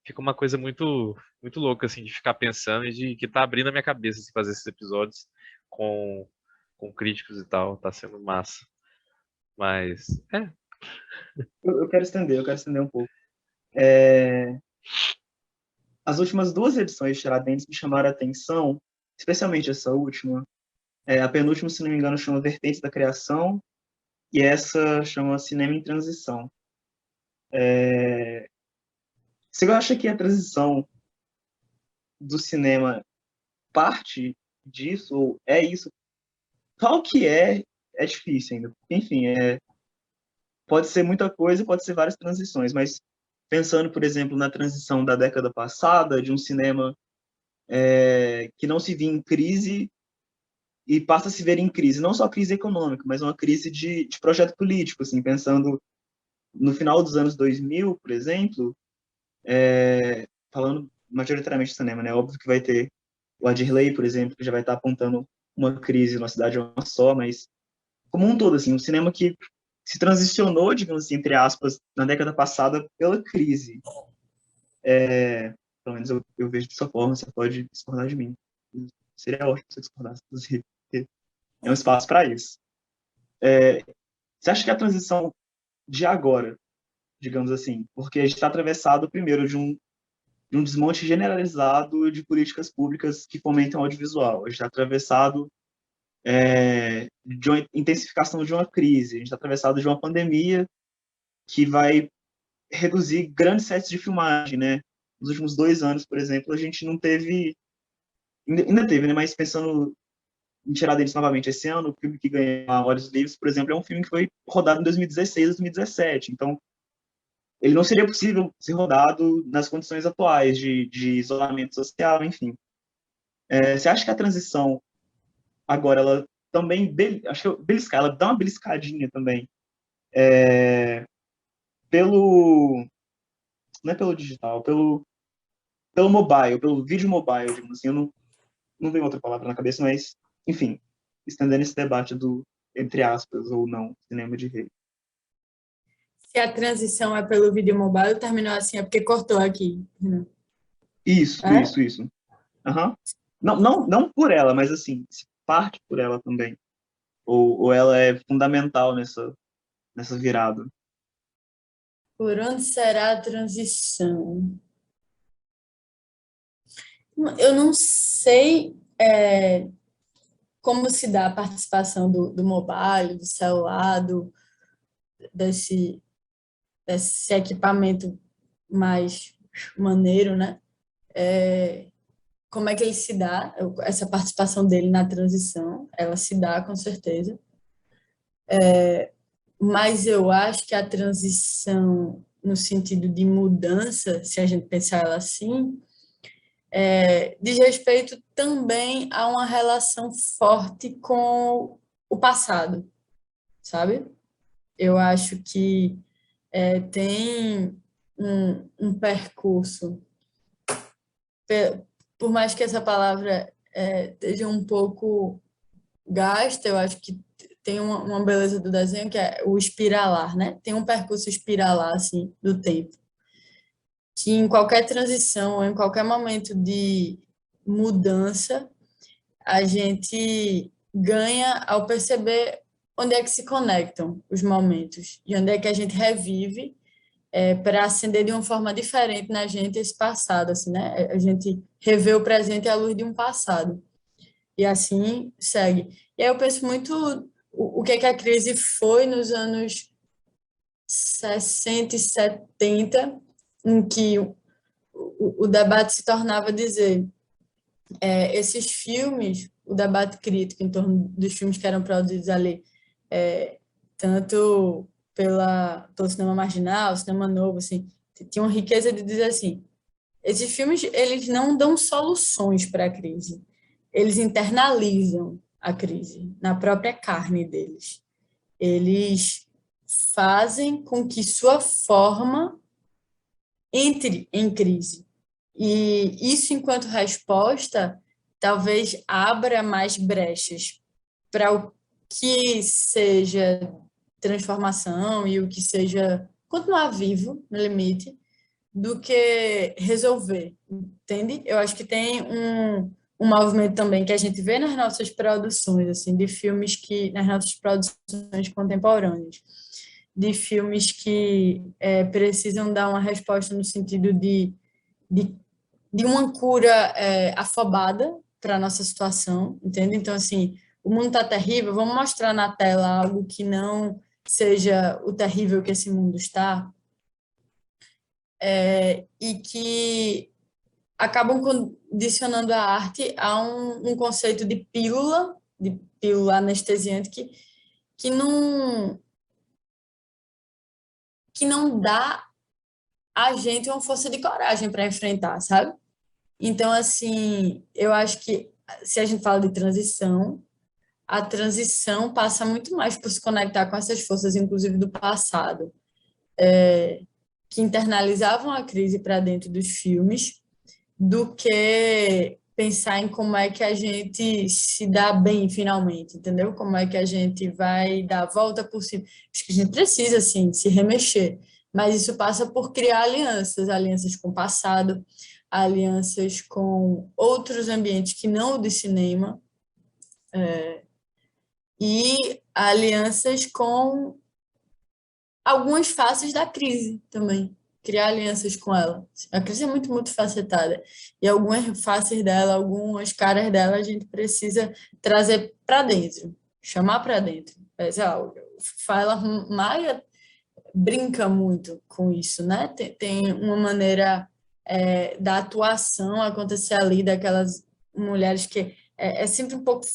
S2: fica uma coisa muito muito louca, assim, de ficar pensando e que tá abrindo a minha cabeça, assim, fazer esses episódios com, com críticos e tal, tá sendo massa. Mas,
S1: Eu quero estender um pouco. As últimas 2 edições de Tiradentes me chamaram a atenção, especialmente essa última. A penúltima, se não me engano, chama Vertentes da Criação, e essa chama Cinema em Transição. Você acha que a transição do cinema parte disso, ou é isso? Qual que é difícil ainda. Enfim, pode ser muita coisa, pode ser várias transições, mas pensando, por exemplo, na transição da década passada, de um cinema que não se via em crise e passa a se ver em crise, não só crise econômica, mas uma crise de projeto político, assim, pensando no final dos anos 2000, por exemplo, falando majoritariamente de cinema, né? Óbvio que vai ter o Adirley, por exemplo, que já vai estar apontando uma crise na cidade uma só, mas como um todo, assim, um cinema que se transicionou, digamos assim, entre aspas, na década passada pela crise. Pelo menos eu vejo dessa forma, você pode discordar de mim. Seria ótimo se você discordasse, inclusive, porque é um espaço para isso. Você acha que a transição de agora, digamos assim, porque a gente está atravessado primeiro de um desmonte generalizado de políticas públicas que fomentam o audiovisual, a gente está atravessado de uma intensificação de uma crise, a gente está atravessado de uma pandemia que vai reduzir grandes sets de filmagem, né? Nos últimos 2 anos, por exemplo, a gente não teve, ainda teve, né? Mas pensando em Tiradentes novamente esse ano, o filme que ganhou a Olhos Livres, por exemplo, é um filme que foi rodado em 2016, 2017, então ele não seria possível ser rodado nas condições atuais de isolamento social, enfim. Você acha que a transição agora, ela também, acho que beliscar, ela dá uma beliscadinha também não é pelo digital, pelo mobile, pelo vídeo mobile, digamos assim, eu não venho outra palavra na cabeça, mas, enfim, estendendo esse debate do, entre aspas, ou não, cinema de rede.
S3: Se a transição é pelo vídeo mobile, terminou assim, é porque cortou aqui.
S1: Isso. Uhum. Não por ela, mas assim, se parte por ela também. Ou ela é fundamental nessa virada.
S3: Por onde será a transição? Eu não sei como se dá a participação do mobile, do celular, desse equipamento mais maneiro, né? Como é que ele se dá, essa participação dele na transição? Ela se dá, com certeza. Mas eu acho que a transição, no sentido de mudança, se a gente pensar ela assim, diz respeito também a uma relação forte com o passado, sabe? Eu acho que tem um percurso, por mais que essa palavra esteja um pouco gasta, eu acho que tem uma beleza do desenho que é o espiralar, né? Tem um percurso espiralar, assim, do tempo, que em qualquer transição, ou em qualquer momento de mudança, a gente ganha ao perceber onde é que se conectam os momentos e onde é que a gente revive para acender de uma forma diferente na gente esse passado, assim, né? A gente revê o presente à luz de um passado e assim segue. E aí eu penso muito o que é que a crise foi nos anos 60 e 70, em que o debate se tornava dizer esses filmes, o debate crítico em torno dos filmes que eram produzidos ali, tanto pelo cinema marginal, cinema novo, assim, tinha uma riqueza de dizer assim, esses filmes, eles não dão soluções para a crise, eles internalizam a crise na própria carne deles. Eles fazem com que sua forma entre em crise. E isso, enquanto resposta, talvez abra mais brechas para o que seja transformação e o que seja continuar vivo, no limite, do que resolver, entende? Eu acho que tem um movimento também que a gente vê nas nossas produções, assim, de filmes que, nas nossas produções contemporâneas, de filmes que precisam dar uma resposta no sentido de, de uma cura afobada para a nossa situação, entende? Então, assim, o mundo está terrível, vamos mostrar na tela algo que não seja o terrível que esse mundo está, e que acabam condicionando a arte a um conceito de pílula anestesiante que não dá a gente uma força de coragem para enfrentar, sabe? Então, assim, eu acho que se a gente fala de transição, a transição passa muito mais por se conectar com essas forças, inclusive do passado, que internalizavam a crise para dentro dos filmes, do que pensar em como é que a gente se dá bem finalmente, entendeu? Como é que a gente vai dar a volta por cima. Acho que a gente precisa, assim, se remexer, mas isso passa por criar alianças com o passado, alianças com outros ambientes que não o de cinema, e alianças com algumas faces da crise também, criar alianças com ela. A crise é muito, muito facetada, e algumas faces dela, algumas caras dela, a gente precisa trazer para dentro, chamar para dentro. Fala Maia brinca muito com isso, né? Tem uma maneira da atuação acontecer ali, daquelas mulheres que é sempre um pouco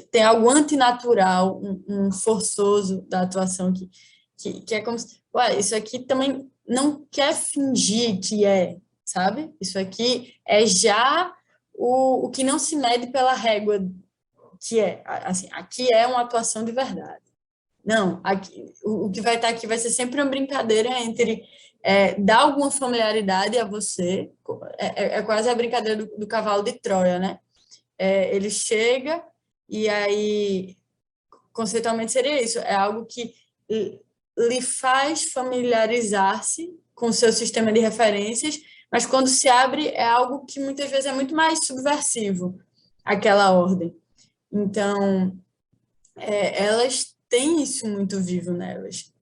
S3: tem algo antinatural, um forçoso da atuação que é como se, ué, isso aqui também não quer fingir que sabe? Isso aqui é já o que não se mede pela régua que assim, aqui é uma atuação de verdade. Não, aqui, o que vai estar aqui vai ser sempre uma brincadeira entre dar alguma familiaridade a você, é quase a brincadeira do cavalo de Troia, né? Ele chega e aí, conceitualmente seria isso, é algo que lhe faz familiarizar-se com o seu sistema de referências, mas quando se abre é algo que muitas vezes é muito mais subversivo, aquela ordem. Então, elas têm isso muito vivo nelas.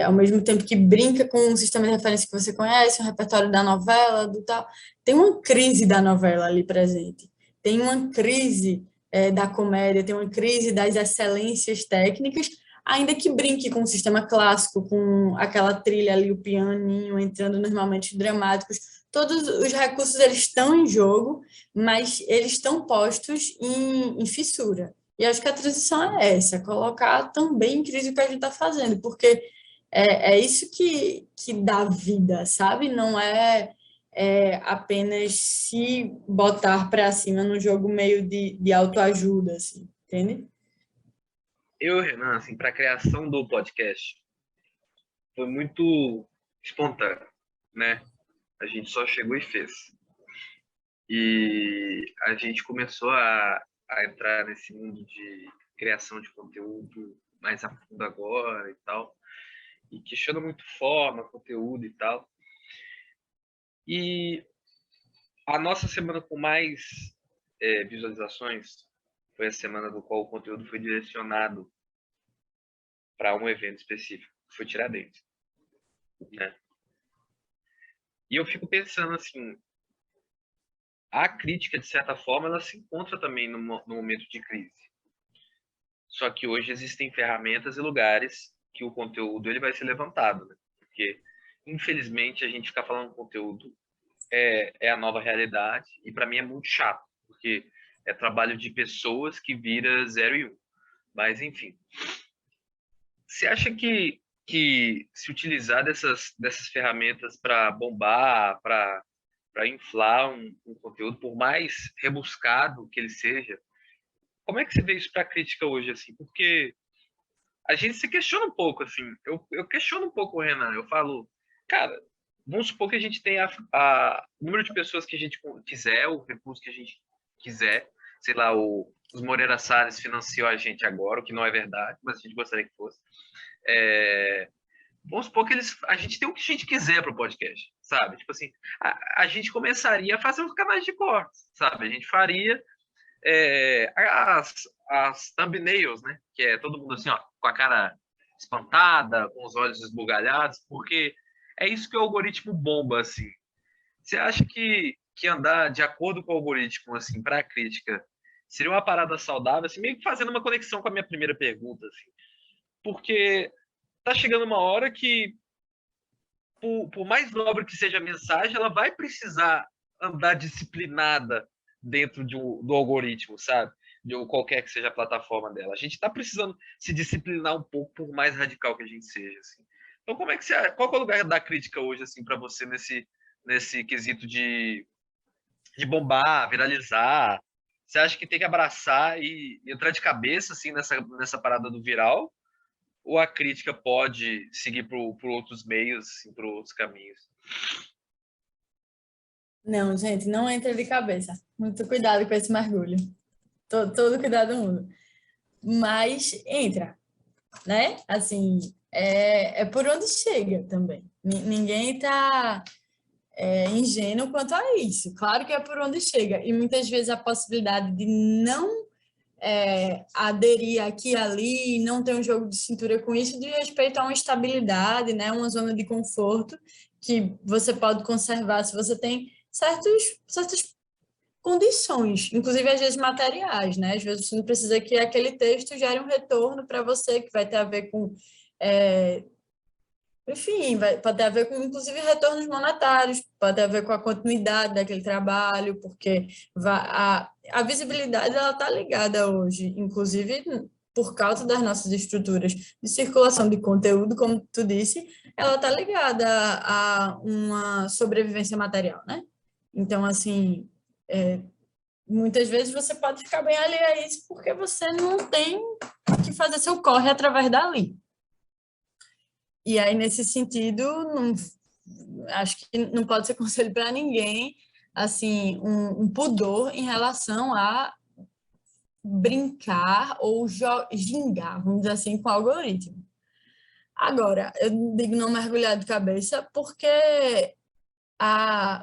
S3: Ao mesmo tempo que brinca com um sistema de referência que você conhece, um repertório da novela, do tal, tem uma crise da novela ali presente, tem uma crise da comédia, tem uma crise das excelências técnicas, ainda que brinque com o sistema clássico, com aquela trilha ali, o pianinho entrando nos momentos dramáticos, todos os recursos eles estão em jogo, mas eles estão postos em fissura. E acho que a transição é essa, colocar também em crise o que a gente está fazendo, porque é isso que dá vida, sabe? Não é apenas se botar para cima num jogo meio de autoajuda, assim, entende?
S2: Renan, assim, para a criação do podcast, foi muito espontâneo, né? A gente só chegou e fez. E a gente começou a entrar nesse mundo de criação de conteúdo mais a fundo agora e tal. E questiona muito forma, conteúdo e tal. E a nossa semana com mais visualizações foi a semana do qual o conteúdo foi direcionado para um evento específico, que foi Tiradentes, né? E eu fico pensando assim, a crítica, de certa forma, ela se encontra também no momento de crise. Só que hoje existem ferramentas e lugares que o conteúdo ele vai ser levantado, né? Porque, infelizmente, a gente ficar falando conteúdo é a nova realidade e, para mim, é muito chato, porque é trabalho de pessoas que vira 0 e 1. Mas, enfim. Você acha que se utilizar dessas ferramentas para bombar, para inflar um conteúdo, por mais rebuscado que ele seja, como é que você vê isso para a crítica hoje, assim? Porque a gente se questiona um pouco, assim. Eu questiono um pouco o Renan. Eu falo, cara, vamos supor que a gente tenha o número de pessoas que a gente quiser, o recurso que a gente quiser. Sei lá, os Moreira Salles financiou a gente agora, o que não é verdade, mas a gente gostaria que fosse. Vamos supor que a gente tem o que a gente quiser para o podcast, sabe? Tipo assim, a gente começaria a fazer uns canais de cortes, sabe? A gente faria as thumbnails, né? Que é todo mundo assim, ó, com a cara espantada, com os olhos esbugalhados, porque é isso que o algoritmo bomba, assim. Você acha que andar de acordo com o algoritmo, assim, para a crítica, seria uma parada saudável, assim, meio que fazendo uma conexão com a minha primeira pergunta, assim. Porque tá chegando uma hora que, por mais nobre que seja a mensagem, ela vai precisar andar disciplinada dentro do algoritmo, sabe? De qualquer que seja a plataforma dela. A gente está precisando se disciplinar um pouco, por mais radical que a gente seja, assim. Então, qual é o lugar da crítica hoje, assim, para você nesse quesito de bombar, viralizar? Você acha que tem que abraçar e entrar de cabeça, assim, nessa parada do viral? Ou a crítica pode seguir por outros meios, assim, por outros caminhos?
S3: Não, gente, não entra de cabeça. Muito cuidado com esse mergulho. Todo cuidado do mundo. Mas entra, né? Assim, é por onde chega também. Ninguém está ingênuo quanto a isso. Claro que é por onde chega. E muitas vezes a possibilidade de não aderir aqui e ali, não ter um jogo de cintura com isso, de respeito a uma estabilidade, né? Uma zona de conforto que você pode conservar se você tem certas condições, inclusive às vezes materiais, né? Às vezes você não precisa que aquele texto gere um retorno para você, que vai ter a ver com... enfim, pode ter a ver com, inclusive, retornos monetários, pode ter a ver com a continuidade daquele trabalho, porque a visibilidade está ligada hoje, inclusive por causa das nossas estruturas de circulação de conteúdo, como tu disse, ela está ligada a uma sobrevivência material, né? Então, assim, muitas vezes você pode ficar bem alheio a isso porque você não tem que fazer seu corre através dali. E aí, nesse sentido, acho que não pode ser conselho para ninguém, assim, um pudor em relação a brincar ou gingar, vamos dizer assim, com o algoritmo. Agora, eu digo não mergulhar de cabeça porque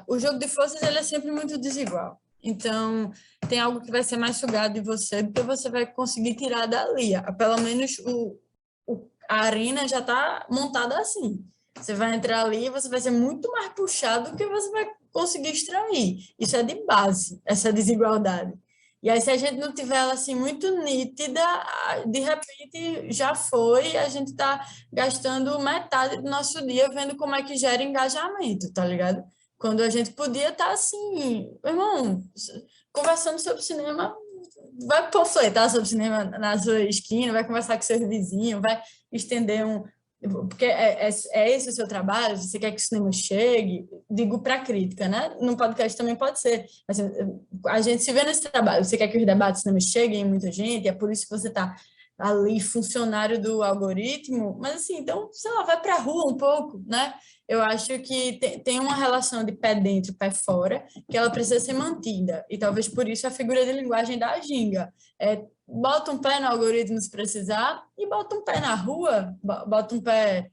S3: o jogo de forças ele é sempre muito desigual. Então, tem algo que vai ser mais sugado de você do que você vai conseguir tirar dali. Pelo menos a arena já está montada assim. Você vai entrar ali e você vai ser muito mais puxado do que você vai conseguir extrair. Isso é de base, essa desigualdade. E aí, se a gente não tiver ela assim muito nítida, de repente já foi, a gente está gastando metade do nosso dia vendo como é que gera engajamento, tá ligado? Quando a gente podia estar assim, irmão, conversando sobre cinema, vai panfletar sobre cinema na sua esquina, vai conversar com seu vizinho, vai estender porque é esse o seu trabalho, você quer que o cinema chegue, digo para a crítica, né? No podcast também pode ser. Assim, a gente se vê nesse trabalho, você quer que os debates do cinema cheguem em muita gente, é por isso que você está ali funcionário do algoritmo, mas assim, então, sei lá, vai para a rua um pouco, né? Eu acho que tem uma relação de pé dentro, pé fora, que ela precisa ser mantida, e talvez por isso a figura de linguagem da ginga. Bota um pé no algoritmo se precisar, e bota um pé na rua, bota um pé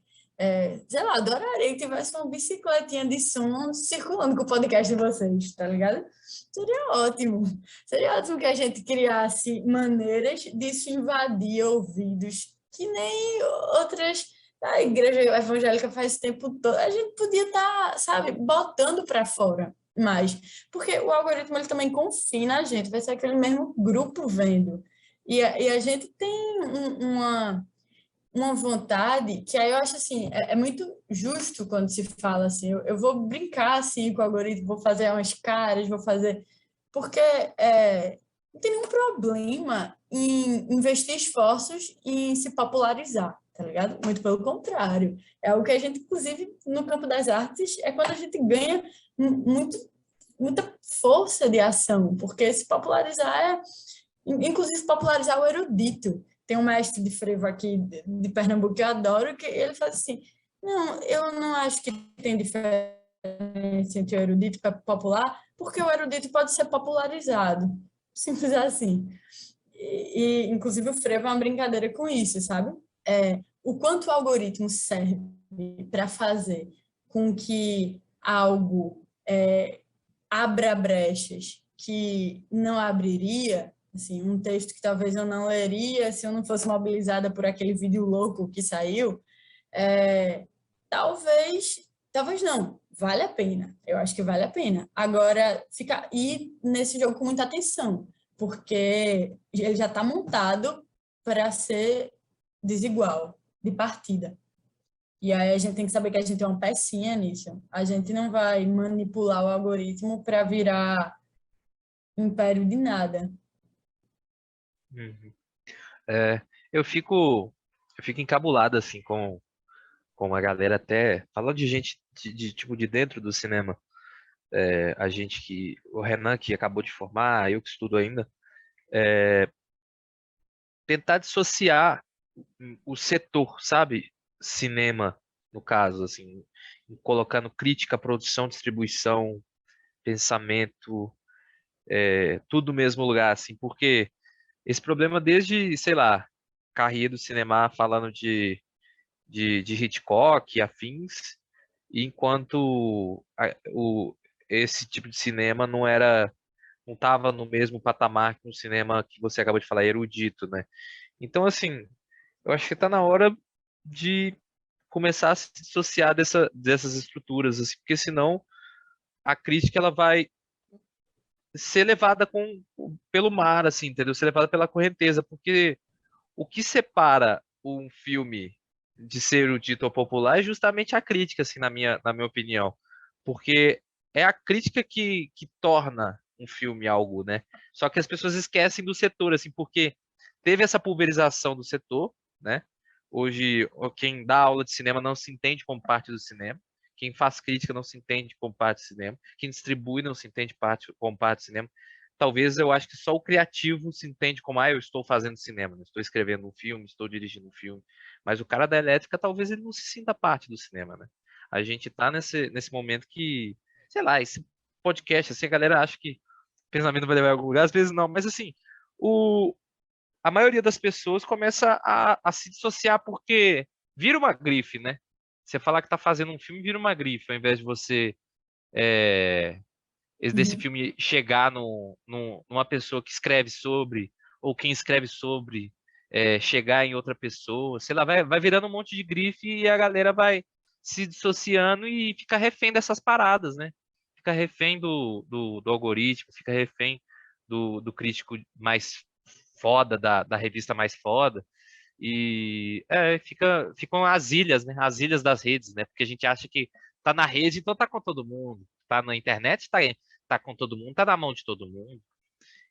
S3: Sei lá, adoraria que tivesse uma bicicletinha de som circulando com o podcast de vocês, tá ligado? Seria ótimo. Seria ótimo que a gente criasse maneiras disso invadir ouvidos que nem outras. A igreja evangélica faz o tempo todo. A gente podia estar, sabe, botando para fora mais. Porque o algoritmo ele também confia na gente, vai ser aquele mesmo grupo vendo. E a gente tem uma vontade que aí eu acho assim, é muito justo quando se fala assim, eu vou brincar assim com o algoritmo, vou fazer umas caras, vou fazer... Porque não tem nenhum problema em investir esforços em se popularizar, tá ligado? Muito pelo contrário. É algo que a gente, inclusive, no campo das artes, é quando a gente ganha muita força de ação, porque se popularizar inclusive popularizar o erudito. Tem um mestre de frevo aqui de Pernambuco que eu adoro, que ele faz assim, não, eu não acho que tem diferença entre o erudito e o popular, porque o erudito pode ser popularizado. Simples assim. Inclusive, o frevo é uma brincadeira com isso, sabe? O quanto o algoritmo serve para fazer com que algo abra brechas que não abriria, assim, um texto que talvez eu não leria se eu não fosse mobilizada por aquele vídeo louco que saiu, talvez não, vale a pena, eu acho que vale a pena. Agora, ir nesse jogo com muita atenção, porque ele já está montado para ser desigual, de partida. E aí a gente tem que saber que a gente é uma pecinha nisso. A gente não vai manipular o algoritmo para virar império de nada.
S2: Uhum. Eu fico encabulado assim com a galera, até falando de gente tipo de dentro do cinema. A gente o Renan que acabou de formar, eu que estudo ainda, tentar dissociar o setor, sabe? Cinema, no caso, assim, colocando crítica, produção, distribuição, pensamento, tudo no mesmo lugar, assim, porque esse problema desde, sei lá, Carré do Cinema falando de Hitchcock e afins, enquanto esse tipo de cinema não estava no mesmo patamar que um cinema que você acabou de falar, erudito, né? Então, assim, eu acho que está na hora de começar a se dissociar dessas estruturas, assim, porque senão a crítica ela vai ser levada pelo mar, assim, entendeu? Ser levada pela correnteza, porque o que separa um filme de ser erudito ou popular é justamente a crítica, assim, na minha opinião. Porque é a crítica que torna um filme algo, né? Só que as pessoas esquecem do setor, assim, porque teve essa pulverização do setor, né? Hoje, quem dá aula de cinema não se entende como parte do cinema. Quem faz crítica não se entende como parte do cinema. Quem distribui não se entende como parte do cinema. Talvez eu acho que só o criativo se entende como, eu estou fazendo cinema, né? Estou escrevendo um filme, estou dirigindo um filme. Mas o cara da elétrica, talvez ele não se sinta parte do cinema, né? A gente tá nesse momento que, sei lá, esse podcast, assim, a galera acha que o pensamento vai levar a algum lugar, às vezes não, mas assim, a maioria das pessoas começa a se dissociar porque vira uma grife, né? Você falar que tá fazendo um filme, vira uma grife, ao invés de você desse filme chegar numa pessoa que escreve sobre, ou quem escreve sobre, chegar em outra pessoa, sei lá, vai virando um monte de grife e a galera vai se dissociando e fica refém dessas paradas, né? Fica refém do algoritmo, fica refém do crítico mais foda, da revista mais foda, e ficam as ilhas, né? As ilhas das redes, né? Porque a gente acha que tá na rede, então tá com todo mundo. Tá na internet, tá com todo mundo, tá na mão de todo mundo.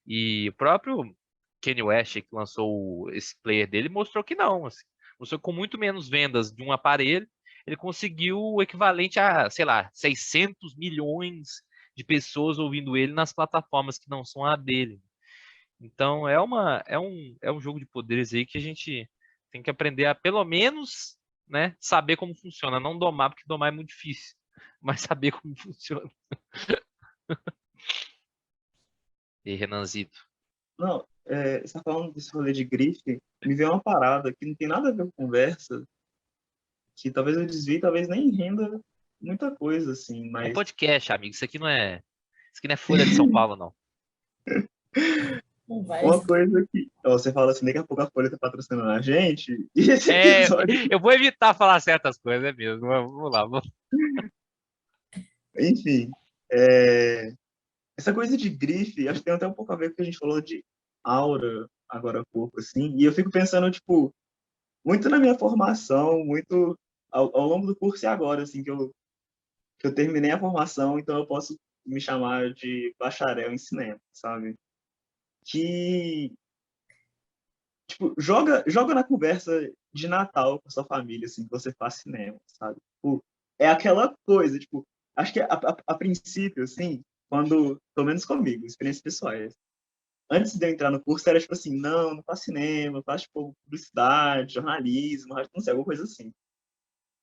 S2: E o próprio Kanye West, que lançou esse player dele, mostrou que não. Assim, mostrou que com muito menos vendas de um aparelho, ele conseguiu o equivalente a, sei lá, 600 milhões de pessoas ouvindo ele nas plataformas que não são a dele. Então é um jogo de poderes aí que a gente tem que aprender a, pelo menos, né, saber como funciona. Não domar, porque domar é muito difícil, mas saber como funciona. E Renanzito.
S1: Não, você está falando desse rolê de grife, me veio uma parada que não tem nada a ver com conversa, que talvez eu desvie, talvez nem renda muita coisa, assim,
S2: É um
S1: mas
S2: podcast, amigo. Isso aqui não é Folha de São Paulo, não.
S3: Não vai.
S1: uma coisa que, ó, você fala assim, daqui a pouco a Folha tá patrocinando a gente, e esse
S2: É,
S1: episódio,
S2: eu vou evitar falar certas coisas, é mesmo. Vamos lá, vamos.
S1: enfim, essa coisa de grife, acho que tem até um pouco a ver com o que a gente falou de aura agora há pouco, assim, e eu fico pensando, tipo, muito na minha formação, muito ao longo do curso e agora, assim, que eu terminei a formação, então eu posso me chamar de bacharel em cinema, sabe? Que, tipo, joga na conversa de Natal com a sua família, assim, que você faz cinema, sabe? Tipo, é aquela coisa, tipo, acho que a princípio, assim, quando, pelo menos comigo, experiências pessoais, antes de eu entrar no curso, era tipo assim, não faço cinema, faço, tipo, publicidade, jornalismo, não sei, alguma coisa assim.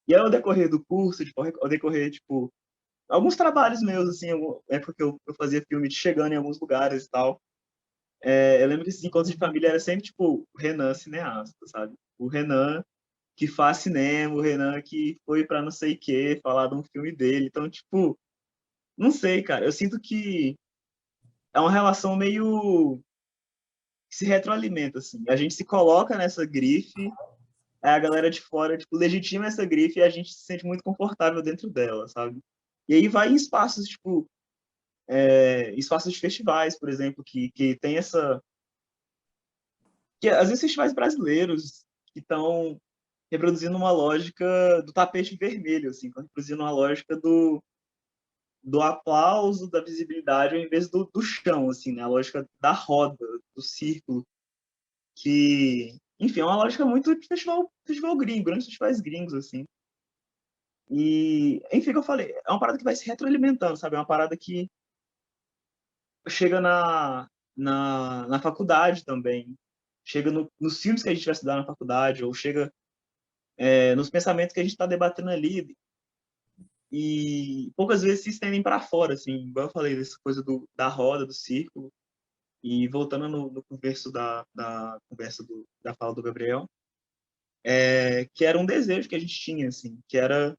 S1: E aí, ao decorrer do curso, tipo, ao decorrer, tipo, alguns trabalhos meus, assim, época que eu fazia filme de chegando em alguns lugares e tal, eu lembro que esses encontros de família era sempre, tipo, o Renan cineasta, sabe? O Renan que faz cinema, o Renan que foi pra não sei o quê, falar de um filme dele. Então, tipo, não sei, cara, eu sinto que é uma relação meio que se retroalimenta, assim. A gente se coloca nessa grife, aí a galera de fora, tipo, legitima essa grife e a gente se sente muito confortável dentro dela, sabe? E aí vai em espaços, tipo, espaços de festivais, por exemplo, que tem essa... Que, às vezes, festivais brasileiros que estão reproduzindo uma lógica do tapete vermelho, assim, estão reproduzindo uma lógica do aplauso, da visibilidade, ao invés do chão, assim, né? A lógica da roda, do círculo, que, enfim, é uma lógica muito de festival gringo, grandes festivais gringos, assim. E, enfim, que eu falei, é uma parada que vai se retroalimentando, sabe? É uma parada que chega na faculdade também, chega nos filmes que a gente vai estudar na faculdade, ou chega nos pensamentos que a gente está debatendo ali, e poucas vezes se estendem para fora, assim, igual eu falei, dessa coisa da roda, do círculo, e voltando no converso da conversa da fala do Gabriel, que era um desejo que a gente tinha, assim, que era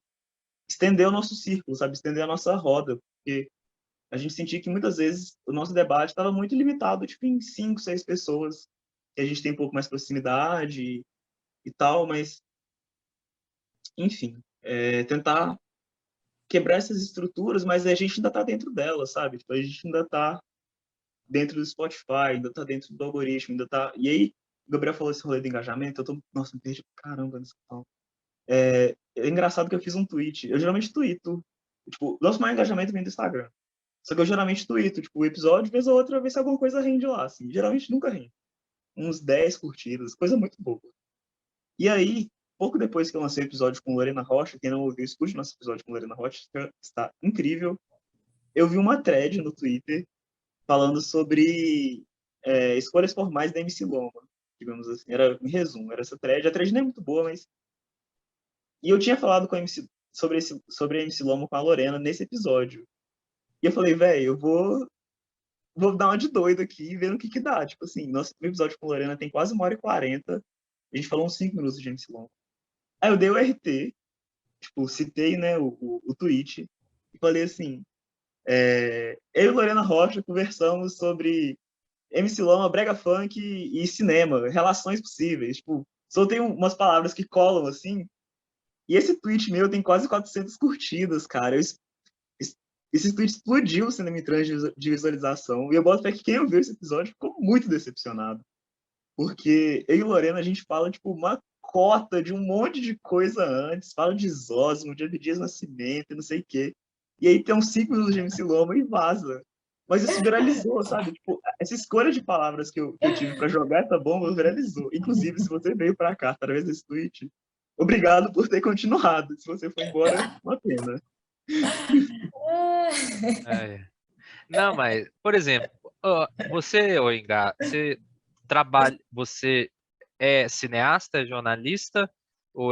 S1: estender o nosso círculo, sabe, estender a nossa roda, porque a gente sentia que muitas vezes o nosso debate estava muito limitado, tipo, em 5, 6 pessoas, que a gente tem um pouco mais proximidade e tal, mas, enfim, tentar quebrar essas estruturas, mas a gente ainda está dentro delas, sabe? Tipo, a gente ainda está dentro do Spotify, ainda está dentro do algoritmo, ainda está... E aí, o Gabriel falou esse rolê do engajamento, eu tô, nossa, me perdi caramba nesse tal. É engraçado que eu fiz um tweet, eu geralmente tweeto, tipo, nosso maior engajamento vem do Instagram. Só que eu geralmente tweeto, tipo, o episódio, vez ou outra, ver se alguma coisa rende lá, assim. Geralmente nunca rende. Uns 10 curtidas, coisa muito boa. E aí, pouco depois que eu lancei o episódio com Lorena Rocha, quem não ouviu, escute nosso episódio com Lorena Rocha, está incrível. Eu vi uma thread no Twitter falando sobre escolhas formais da MC Loma, digamos assim. Era, em resumo, era essa thread. A thread não é muito boa, mas... E eu tinha falado com a MC, sobre a MC Loma com a Lorena nesse episódio. E eu falei, velho, eu vou dar uma de doido aqui e ver no que dá. Tipo assim, nosso episódio com a Lorena tem quase 1h40. A gente falou uns 5 minutos de MC Loma. Aí eu dei o RT, tipo, citei, né, o tweet, e falei assim, eu e Lorena Rocha conversamos sobre MC Loma, brega funk e cinema, relações possíveis. Tipo, soltei umas palavras que colam, assim, e esse tweet meu tem quase 400 curtidas, cara. Esse tweet explodiu o Cinema em Trans de visualização, e eu boto fé que quem ouviu esse episódio ficou muito decepcionado. Porque eu e Lorena, a gente fala, tipo, uma cota de um monte de coisa antes, fala de Zósimo, de Abdias Nascimento, e não sei o quê. E aí tem uns 5 minutos de MC Loma e vaza. Mas isso viralizou, sabe? Tipo, essa escolha de palavras que eu tive para jogar essa bomba viralizou. Inclusive, se você veio para cá através desse tweet, obrigado por ter continuado. Se você foi embora, uma pena.
S2: É. Não, mas, por exemplo, você, Oingá, você é cineasta, é jornalista, ou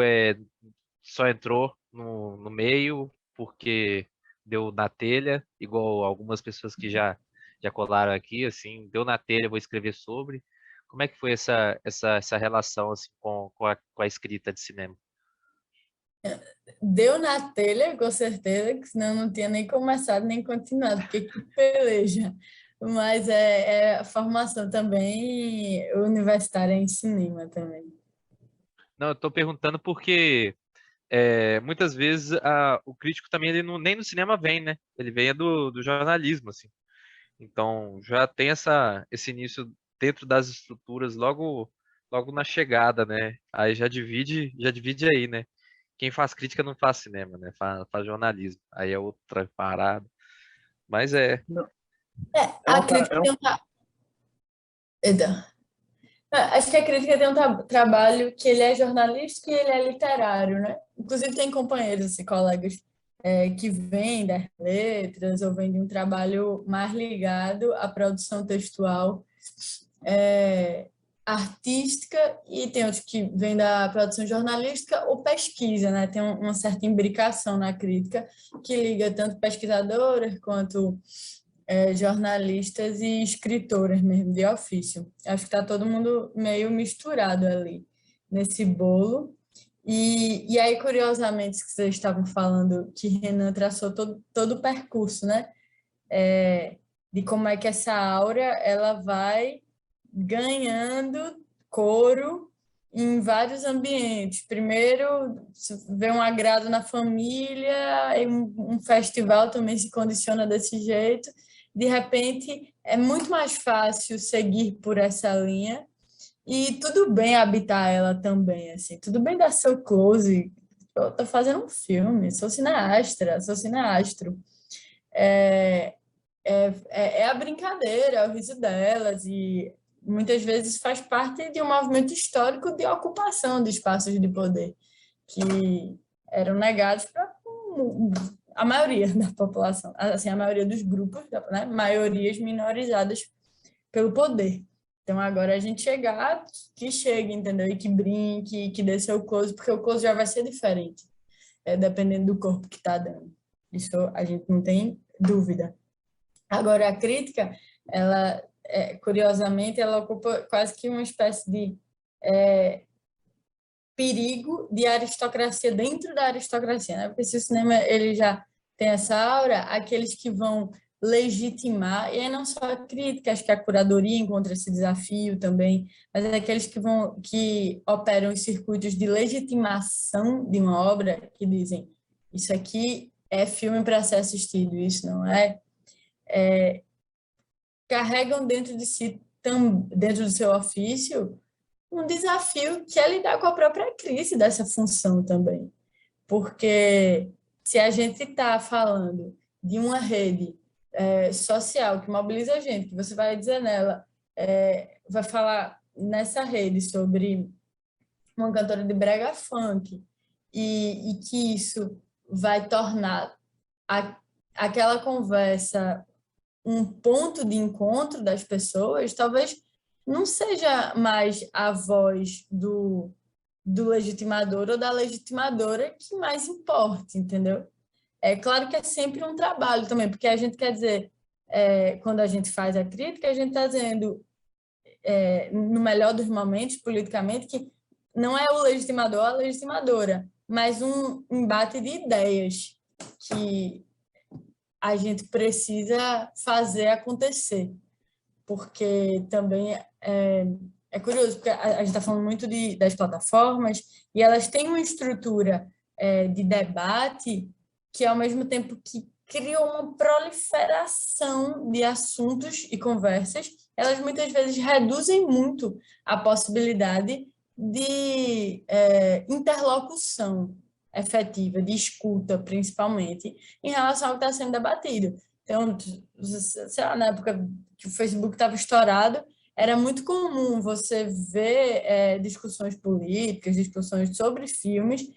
S2: só entrou no meio porque deu na telha, igual algumas pessoas que já colaram aqui, assim, deu na telha, vou escrever sobre. Como é que foi essa relação assim, com a escrita de cinema?
S3: Deu na telha, com certeza, que senão não tinha nem começado nem continuado, porque que peleja. Mas é formação também universitária em cinema também.
S2: Não, eu tô perguntando porque muitas vezes o crítico também ele não, nem no cinema vem, né? Ele vem do jornalismo, assim. Então já tem esse início dentro das estruturas logo na chegada, né? Aí já divide aí, né? Quem faz crítica não faz cinema, né? Faz jornalismo. Aí é outra parada. Mas
S1: Não,
S3: A crítica tem Eita. Acho que a crítica tem um trabalho que ele é jornalístico e ele é literário, né? Inclusive tem companheiros, assim, colegas que vêm das letras ou vêm de um trabalho mais ligado à produção textual artística, e tem outros que vêm da produção jornalística ou pesquisa, né? Tem uma certa imbricação na crítica que liga tanto pesquisadores quanto jornalistas e escritoras mesmo, de ofício. Acho que está todo mundo meio misturado ali nesse bolo. E aí, curiosamente, que vocês estavam falando que Renan traçou todo o percurso, né? De como é que essa aura ela vai ganhando coro em vários ambientes. Primeiro, vê um agrado na família, e um festival também se condiciona desse jeito. De repente, é muito mais fácil seguir por essa linha e tudo bem habitar ela também, assim. Tudo bem dar seu close. Eu tô fazendo um filme, sou cineastro. É a brincadeira, é o riso delas, e muitas vezes faz parte de um movimento histórico de ocupação de espaços de poder que eram negados para a maioria da população, assim, a maioria dos grupos, né? Maiorias minorizadas pelo poder. Então, agora a gente que chegue, entendeu? E que brinque, que dê seu close, porque o close já vai ser diferente, dependendo do corpo que está dando. Isso a gente não tem dúvida. Agora, a crítica, ela, curiosamente, ela ocupa quase que uma espécie de perigo de aristocracia dentro da aristocracia, né? Porque se o cinema ele já tem essa aura, aqueles que vão legitimar, e aí não só a crítica, acho que a curadoria encontra esse desafio também, mas é aqueles que operam os circuitos de legitimação de uma obra, que dizem, isso aqui é filme para ser assistido, isso não é, carregam dentro de si, dentro do seu ofício, um desafio que é lidar com a própria crise dessa função também. Porque se a gente está falando de uma rede social que mobiliza a gente, que você vai dizer nela, vai falar nessa rede sobre uma cantora de brega funk, e que isso vai tornar aquela conversa um ponto de encontro das pessoas, talvez não seja mais a voz do legitimador ou da legitimadora que mais importa, entendeu? É claro que é sempre um trabalho também, porque a gente quer dizer, quando a gente faz a crítica, a gente está dizendo, no melhor dos momentos, politicamente, que não é o legitimador ou a legitimadora, mas um embate de ideias que a gente precisa fazer acontecer, porque também é curioso, porque a gente está falando muito das plataformas, e elas têm uma estrutura de debate que, ao mesmo tempo que criou uma proliferação de assuntos e conversas, elas muitas vezes reduzem muito a possibilidade de interlocução efetiva, de escuta, principalmente, em relação ao que está sendo debatido. Então, sei lá, na época que o Facebook estava estourado, era muito comum você ver discussões políticas, discussões sobre filmes,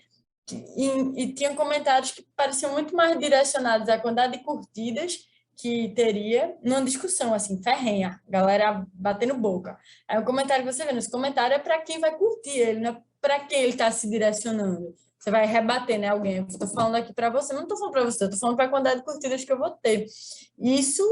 S3: e tinham comentários que pareciam muito mais direcionados à quantidade de curtidas que teria numa discussão, assim, ferrenha, galera batendo boca. Aí o comentário que você vê nesse comentário é para quem vai curtir ele, não é para quem ele está se direcionando. Você vai rebater, né, alguém. Eu estou falando aqui para você, não estou falando para você, estou falando para a quantidade de curtidas que eu vou ter. Isso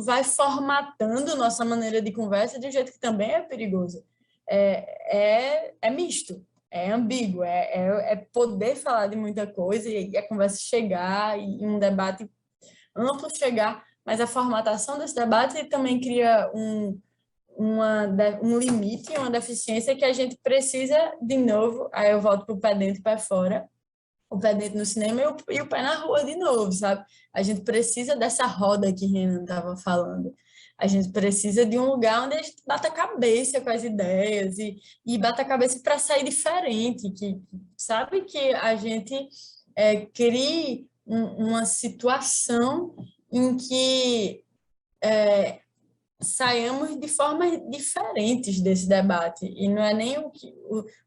S3: vai formatando nossa maneira de conversa de um jeito que também é perigoso. É misto. é ambíguo, é poder falar de muita coisa e a conversa chegar e um debate amplo chegar, mas a formatação desse debate também cria um limite, uma deficiência que a gente precisa, de novo, aí eu volto para o pé dentro e pé fora, o pé dentro no cinema e o pé na rua de novo, sabe? A gente precisa dessa roda que Renan estava falando. A gente precisa de um lugar onde a gente bata a cabeça com as ideias e bata a cabeça para sair diferente, que sabe que a gente crie uma situação em que saiamos de formas diferentes desse debate. E não é nem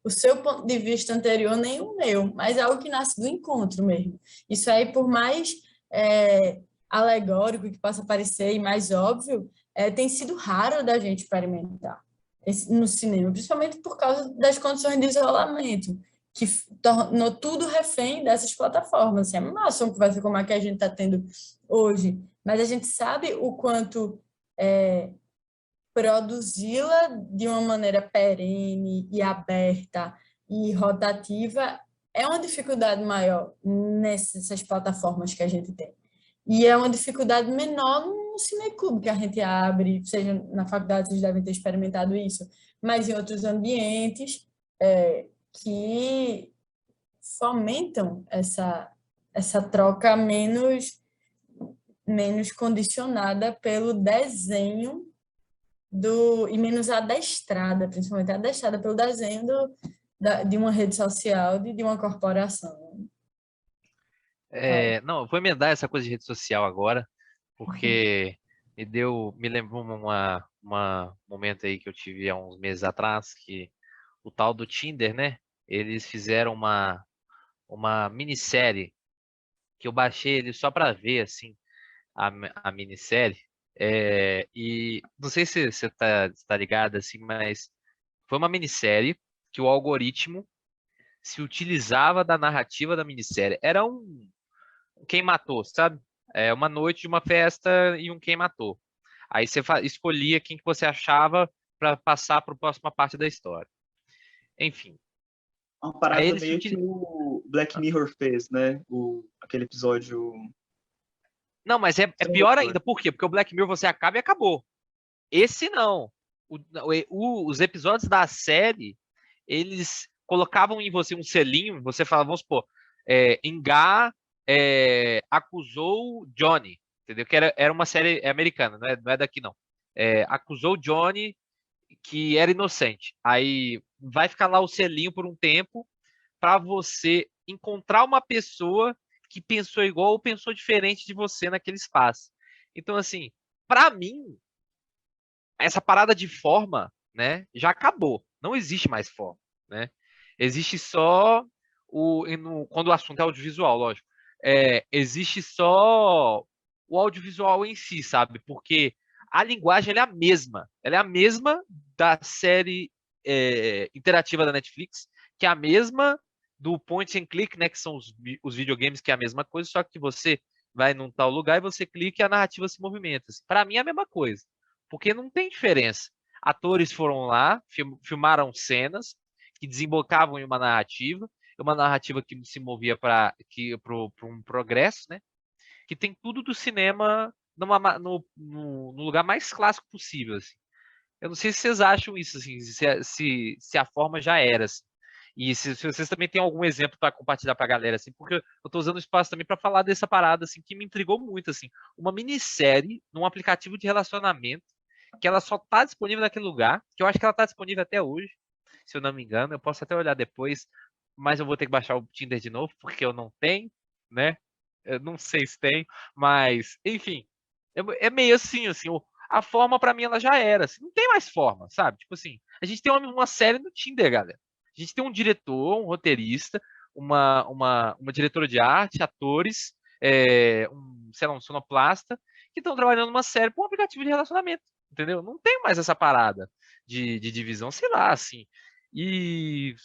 S3: o seu ponto de vista anterior, nem o meu, mas é algo que nasce do encontro mesmo. Isso aí, por mais alegórico que possa parecer e mais óbvio, tem sido raro da gente experimentar no cinema, principalmente por causa das condições de isolamento, que tornou tudo refém dessas plataformas. Assim, é massa uma conversa como a que a gente está tendo hoje, mas a gente sabe o quanto produzi-la de uma maneira perene e aberta e rotativa é uma dificuldade maior nessas plataformas que a gente tem. E é uma dificuldade menor no cineclube que a gente abre, seja na faculdade, vocês devem ter experimentado isso, mas em outros ambientes que fomentam essa troca menos condicionada pelo desenho e menos adestrada, principalmente adestrada pelo desenho de uma rede social, de uma corporação.
S2: Não, eu vou emendar essa coisa de rede social agora, porque me lembrou uma momento aí que eu tive há uns meses atrás, que o tal do Tinder, né? Eles fizeram uma minissérie que eu baixei ele só para ver, assim, a minissérie. E não sei se você tá ligado, assim, mas foi uma minissérie que o algoritmo se utilizava da narrativa da minissérie. Era um quem matou, sabe? Uma noite de uma festa e um quem matou. Aí você escolhia quem que você achava para passar para a próxima parte da história. Enfim.
S1: Uma parada meio que o Black Mirror fez, né? Aquele episódio...
S2: Não, mas é pior ainda. Por quê? Porque o Black Mirror você acaba e acabou. Esse não. Os episódios da série, eles colocavam em você um selinho, você falava, vamos supor, Engá acusou Johnny, entendeu? Que era uma série americana, não é daqui não. Acusou Johnny que era inocente. Aí vai ficar lá o selinho por um tempo para você encontrar uma pessoa que pensou igual ou pensou diferente de você naquele espaço. Então, assim, para mim, essa parada de forma, né, já acabou. Não existe mais forma, né? Existe só quando o assunto é audiovisual, lógico. Existe só o audiovisual em si, sabe? Porque a linguagem ela é a mesma. Ela é a mesma da série interativa da Netflix, que é a mesma do point and click, né? Que são os videogames, que é a mesma coisa, só que você vai num tal lugar e você clica e a narrativa se movimenta. Assim. Para mim é a mesma coisa, porque não tem diferença. Atores foram lá, filmaram cenas que desembocavam em uma narrativa que se movia para um progresso, né? Que tem tudo do cinema no lugar mais clássico possível. Assim. Eu não sei se vocês acham isso, assim, se a forma já era. Assim. E se vocês também têm algum exemplo para compartilhar para a galera, assim, porque eu estou usando o espaço também para falar dessa parada assim, que me intrigou muito. Assim, uma minissérie num aplicativo de relacionamento que ela só está disponível naquele lugar, que eu acho que ela está disponível até hoje, se eu não me engano. Eu posso até olhar depois, mas eu vou ter que baixar o Tinder de novo, porque eu não tenho, né? Eu não sei se tem, mas, enfim, é meio assim, a forma para mim ela já era, assim, não tem mais forma, sabe? Tipo assim, a gente tem uma série no Tinder, galera. A gente tem um diretor, um roteirista, uma diretora de arte, atores, sei lá, um sonoplasta, que estão trabalhando numa série para um aplicativo de relacionamento, entendeu? Não tem mais essa parada de divisão, sei lá, assim. E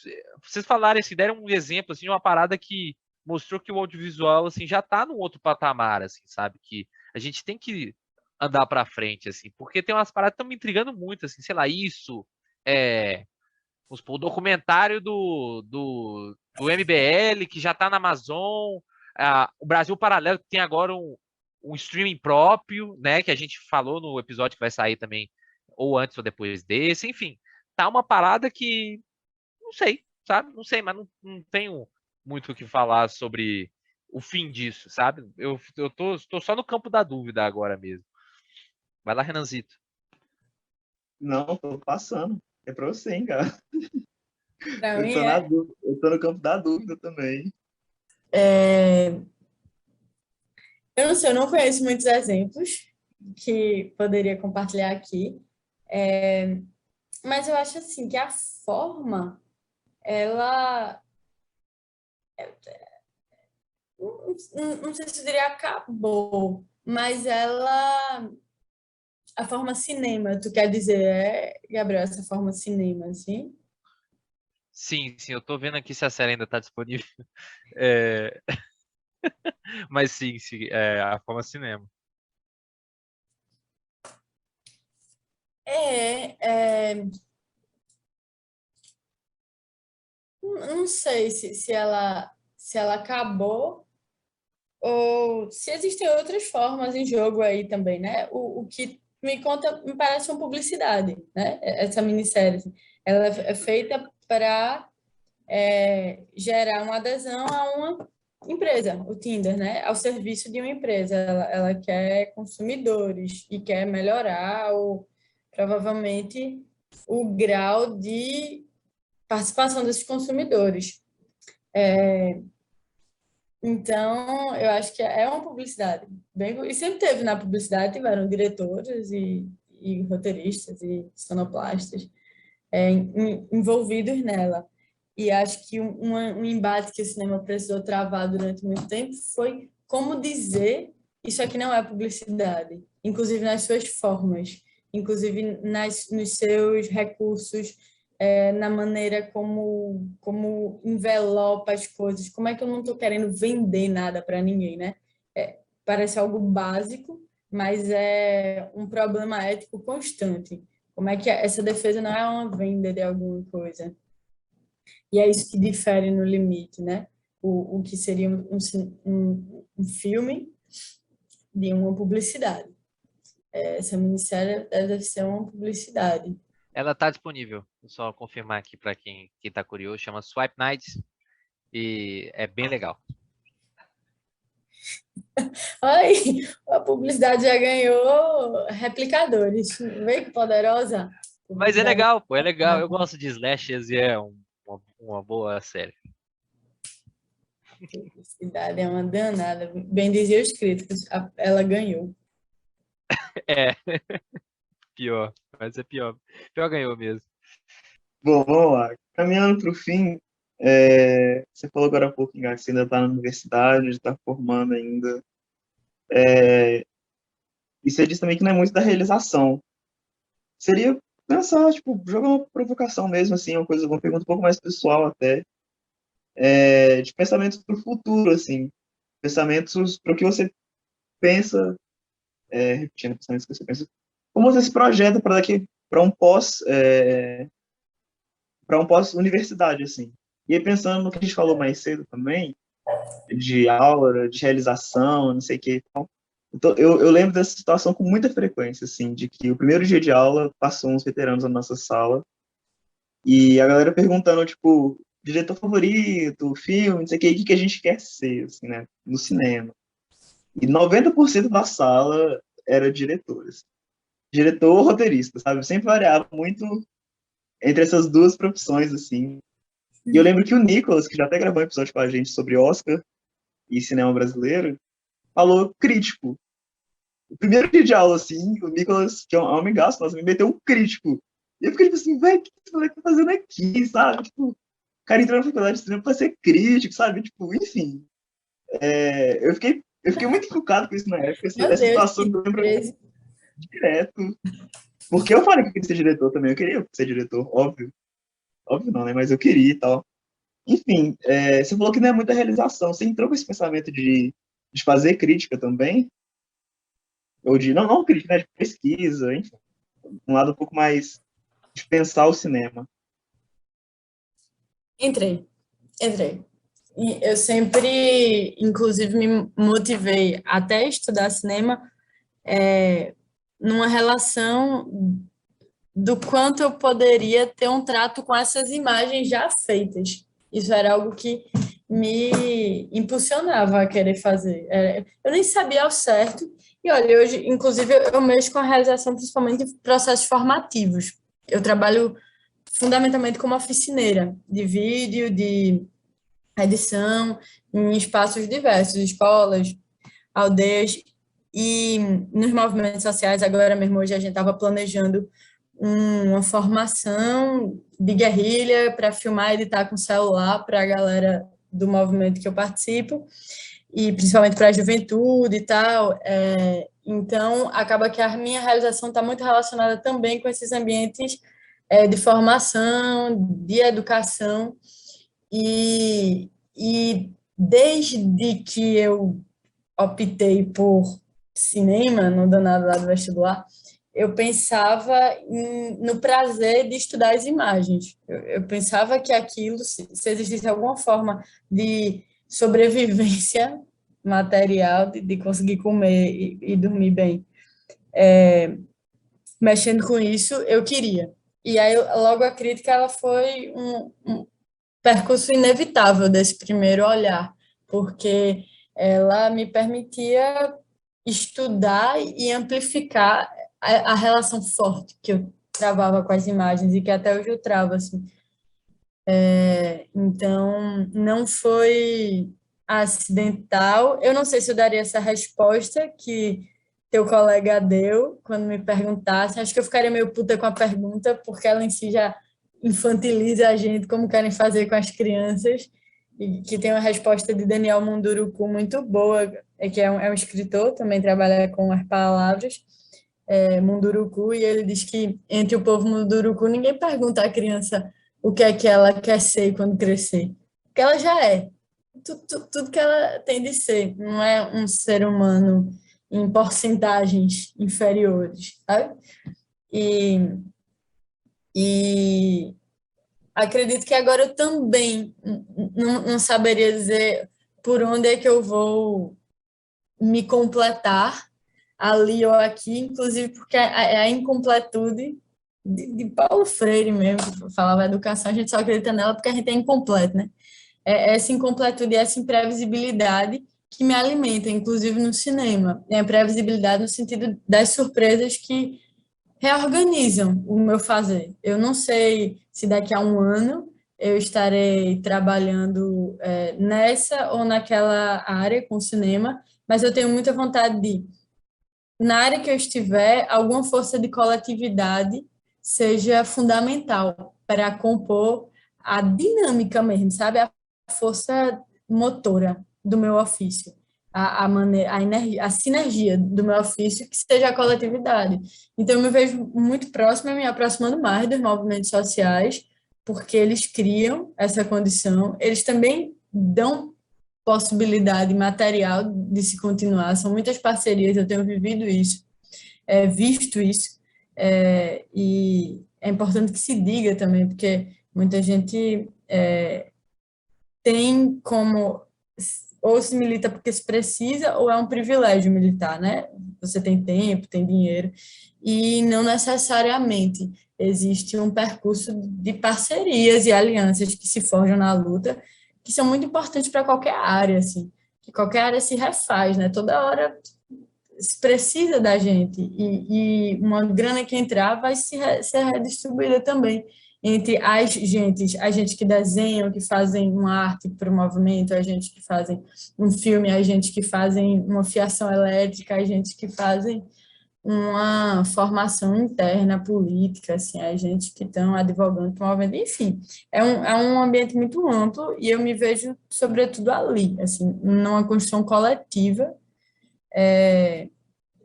S2: vocês falarem assim, deram um exemplo assim, de uma parada que mostrou que o audiovisual assim já está num outro patamar, assim, sabe? Que a gente tem que andar para frente, assim, porque tem umas paradas que estão me intrigando muito, assim, sei lá, isso vamos supor, o documentário do MBL, que já está na Amazon, o Brasil Paralelo, que tem agora um streaming próprio, né? Que a gente falou no episódio que vai sair também, ou antes ou depois desse, enfim. Tá uma parada que não sei, sabe? Não sei, mas não tenho muito o que falar sobre o fim disso, sabe? Eu tô só no campo da dúvida agora mesmo. Vai lá, Renanzito.
S1: Não, tô passando. É pra você, hein, cara.
S3: Pra
S1: Eu
S3: mim
S1: tô na dúvida. Eu tô no campo da dúvida também.
S3: eu não sei, eu não conheço muitos exemplos que poderia compartilhar aqui, mas eu acho assim que a forma, ela, não sei se eu diria acabou, mas a forma cinema, tu quer dizer, Gabriel, essa forma cinema, assim?
S2: Sim, eu tô vendo aqui se a série ainda tá disponível. É, mas sim, a forma cinema.
S3: Não sei se ela acabou ou se existem outras formas em jogo aí também, né? O que me conta, me parece uma publicidade, né? Essa minissérie, assim. Ela é feita para gerar uma adesão a uma empresa, o Tinder, né? Ao serviço de uma empresa. Ela quer consumidores e quer melhorar provavelmente o grau de participação desses consumidores. Então, eu acho que é uma publicidade. E sempre teve na publicidade, tiveram diretores e roteiristas e sonoplastas envolvidos nela. E acho que um embate que o cinema precisou travar durante muito tempo foi como dizer isso aqui não é publicidade, inclusive nas suas formas, inclusive nos seus recursos, na maneira como envelopa as coisas. Como é que eu não estou querendo vender nada para ninguém, né? Parece algo básico, mas é um problema ético constante. Como é que essa defesa não é uma venda de alguma coisa? E é isso que difere no limite, né? O que seria um filme de uma publicidade. Essa minissérie deve ser uma publicidade.
S2: Ela tá disponível. Vou só confirmar aqui para quem tá curioso. Chama Swipe Nights e é bem legal.
S3: Ai, a publicidade já ganhou replicadores. Vê que poderosa.
S2: Mas é legal, pô, é legal. Eu gosto de slashers e é uma boa série.
S3: Publicidade é uma danada. Bem diziam os críticos, ela ganhou.
S2: É, pior, mas é pior. Pior ganhou mesmo.
S1: Bom, vamos lá. Caminhando para o fim, você falou agora há pouco que você ainda está na universidade, está formando ainda. E você disse também que não é muito da realização. Seria pensar, tipo, jogar uma provocação mesmo, assim, uma pergunta um pouco mais pessoal até, de pensamentos para o futuro, assim, pensamentos para o que você pensa, repetindo, pensamentos que você pensa, como você se projeta para para um pós-universidade, assim. E aí, pensando no que a gente falou mais cedo também, de aura, de realização, não sei o que. Então, eu lembro dessa situação com muita frequência, assim, de que o primeiro dia de aula passou uns veteranos na nossa sala e a galera perguntando, tipo, diretor favorito, filme, não sei o que a gente quer ser, assim, né, no cinema. E 90% da sala era diretores. Diretor ou roteirista, sabe? Sempre variava muito entre essas duas profissões, assim. E eu lembro que o Nicolas, que já até gravou um episódio com a gente sobre Oscar e cinema brasileiro, falou crítico. O primeiro dia de aula, assim, o Nicolas, que é um amigaço, nossa, me meteu um crítico. E eu fiquei tipo assim, velho, o que esse moleque tá fazendo aqui, sabe? Tipo, o cara entrou na faculdade de cinema pra ser crítico, sabe? Tipo, enfim. Eu fiquei muito focado com isso na época, assim, essa situação que eu lembro direto. Porque eu falei que eu queria ser diretor também, eu queria ser diretor, óbvio. Óbvio não, né? Mas eu queria e tal. Enfim, você falou que não é muita realização. Você entrou com esse pensamento de fazer crítica também? Ou não crítica, né? De pesquisa, enfim. Um lado um pouco mais de pensar o cinema.
S3: Entrei. E eu sempre, inclusive, me motivei até estudar cinema numa relação do quanto eu poderia ter um trato com essas imagens já feitas. Isso era algo que me impulsionava a querer fazer. Eu nem sabia ao certo. E olha, hoje, inclusive, eu mexo com a realização principalmente de processos formativos. Eu trabalho fundamentalmente como oficineira de vídeo, de edição, em espaços diversos, escolas, aldeias, e nos movimentos sociais, agora mesmo, hoje a gente estava planejando uma formação de guerrilha para filmar e editar com celular para a galera do movimento que eu participo, e principalmente para a juventude e tal. Então, acaba que a minha realização está muito relacionada também com esses ambientes de formação, de educação, e desde que eu optei por cinema, no danado lá do vestibular, eu pensava no prazer de estudar as imagens. Eu pensava que aquilo, se existisse alguma forma de sobrevivência material, de conseguir comer e dormir bem, mexendo com isso, eu queria. E aí, logo a crítica, ela foi um percurso inevitável desse primeiro olhar, porque ela me permitia estudar e amplificar a relação forte que eu travava com as imagens e que até hoje eu travo, assim. Então, não foi acidental. Eu não sei se eu daria essa resposta que teu colega deu quando me perguntasse. Acho que eu ficaria meio puta com a pergunta, porque ela em si já infantiliza a gente, como querem fazer com as crianças, e que tem uma resposta de Daniel Munduruku muito boa, que é um escritor, também trabalha com as palavras, Munduruku, e ele diz que entre o povo Munduruku ninguém pergunta à criança o que é que ela quer ser quando crescer, porque ela já é. Tudo que ela tem de ser, não é um ser humano em porcentagens inferiores, sabe? E acredito que agora eu também não saberia dizer por onde é que eu vou me completar, ali ou aqui, inclusive porque a incompletude de Paulo Freire mesmo, que falava educação, a gente só acredita nela porque a gente é incompleto, né? Essa incompletude e essa imprevisibilidade que me alimenta, inclusive no cinema. A imprevisibilidade no sentido das surpresas que reorganizam o meu fazer. Eu não sei se daqui a um ano eu estarei trabalhando nessa ou naquela área com cinema, mas eu tenho muita vontade de, na área que eu estiver, alguma força de coletividade seja fundamental para compor a dinâmica mesmo, sabe? A força motora do meu ofício, a maneira, a energia, a sinergia do meu ofício, que seja a coletividade. Então, eu me vejo muito próxima, me aproximando mais dos movimentos sociais, porque eles criam essa condição, eles também dão possibilidade material de se continuar, são muitas parcerias, eu tenho vivido isso, visto isso, e é importante que se diga também, porque muita gente tem como, ou se milita porque se precisa, ou é um privilégio militar, né? Você tem tempo, tem dinheiro, e não necessariamente existe um percurso de parcerias e alianças que se forjam na luta, que são muito importantes para qualquer área, assim, que qualquer área se refaz, né? Toda hora se precisa da gente, e uma grana que entrar vai ser redistribuída também entre as gente que desenham, que fazem uma arte para o movimento, a gente que fazem um filme, a gente que fazem uma fiação elétrica, a gente que fazem uma formação interna política, assim, a gente que estão advogando, promovendo, enfim, é um ambiente muito amplo e eu me vejo, sobretudo, ali, assim, numa construção coletiva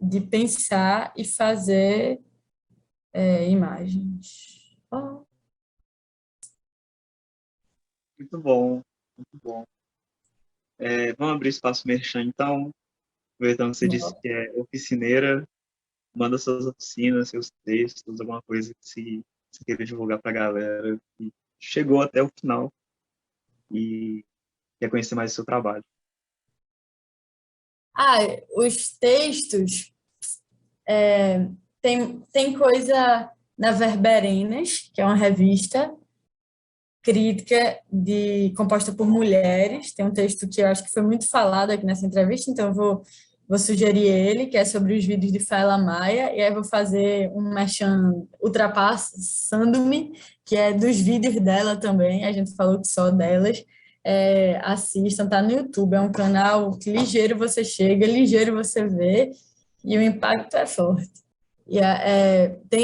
S3: de pensar e fazer imagens. Oh.
S1: Muito bom, muito bom. Vamos abrir espaço merchan, então. Aproveitando que você disse que é oficineira, manda suas oficinas, seus textos, alguma coisa que você queira divulgar para a galera. E chegou até o final. e quer conhecer mais o seu trabalho.
S3: Os textos, tem coisa na Verberenas, que é uma revista crítica composta por mulheres. Tem um texto que eu acho que foi muito falado aqui nessa entrevista, então eu vou sugerir ele, que é sobre os vídeos de Faila Maia, e aí vou fazer um merchan ultrapassando-me, que é dos vídeos dela também, a gente falou que só delas. Assistam, tá no YouTube, é um canal que ligeiro você chega, ligeiro você vê, e o impacto é forte.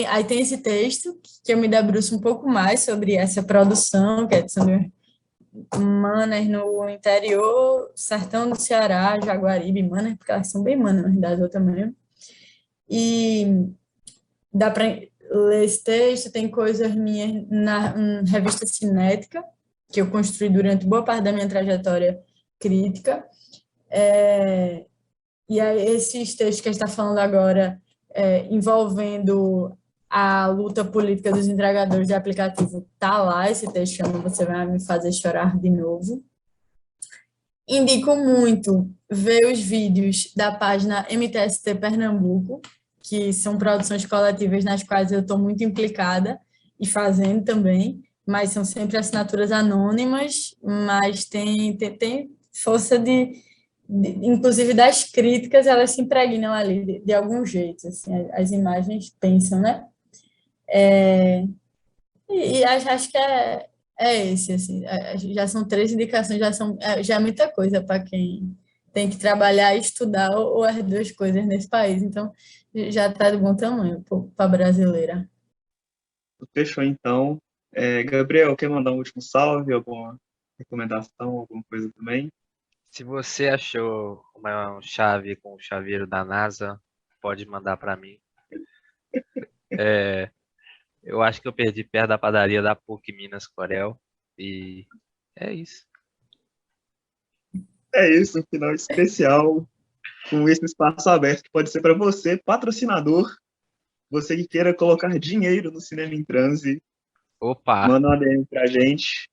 S3: Aí tem esse texto que eu me debruço um pouco mais sobre essa produção, que é de manas no interior, sertão do Ceará, Jaguaribe, manas, porque elas são bem manas, na verdade, eu também. E dá para ler esse texto, tem coisas minhas na revista Cinética, que eu construí durante boa parte da minha trajetória crítica. E aí, esses textos que a gente está falando agora, envolvendo a luta política dos entregadores de aplicativo, tá lá, esse texto chama Você Vai Me Fazer Chorar de Novo. Indico muito ver os vídeos da página MTST Pernambuco, que são produções coletivas nas quais eu estou muito implicada e fazendo também, mas são sempre assinaturas anônimas, mas tem força inclusive das críticas, elas se impregnam ali de algum jeito, assim, as imagens pensam, né? E acho que é esse, assim, já são 3 indicações, já é muita coisa para quem tem que trabalhar e estudar, ou as duas coisas nesse país, então já está de bom tamanho para a brasileira.
S1: Fechou, então. Gabriel, quer mandar um último salve, alguma recomendação, alguma coisa também?
S2: Se você achou uma chave com o chaveiro da NASA, pode mandar para mim. Eu acho que eu perdi perto da padaria da PUC Minas Corel. E é isso.
S1: É isso, um final especial com esse espaço aberto que pode ser para você, patrocinador, você que queira colocar dinheiro no Cinema em Transe.
S2: Opa!
S1: Manda uma DM pra gente,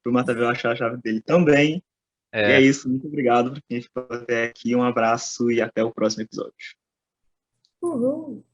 S1: pro Matavel achar a chave dele também. E é isso, muito obrigado por quem ficou até aqui, um abraço e até o próximo episódio.
S3: Uhul!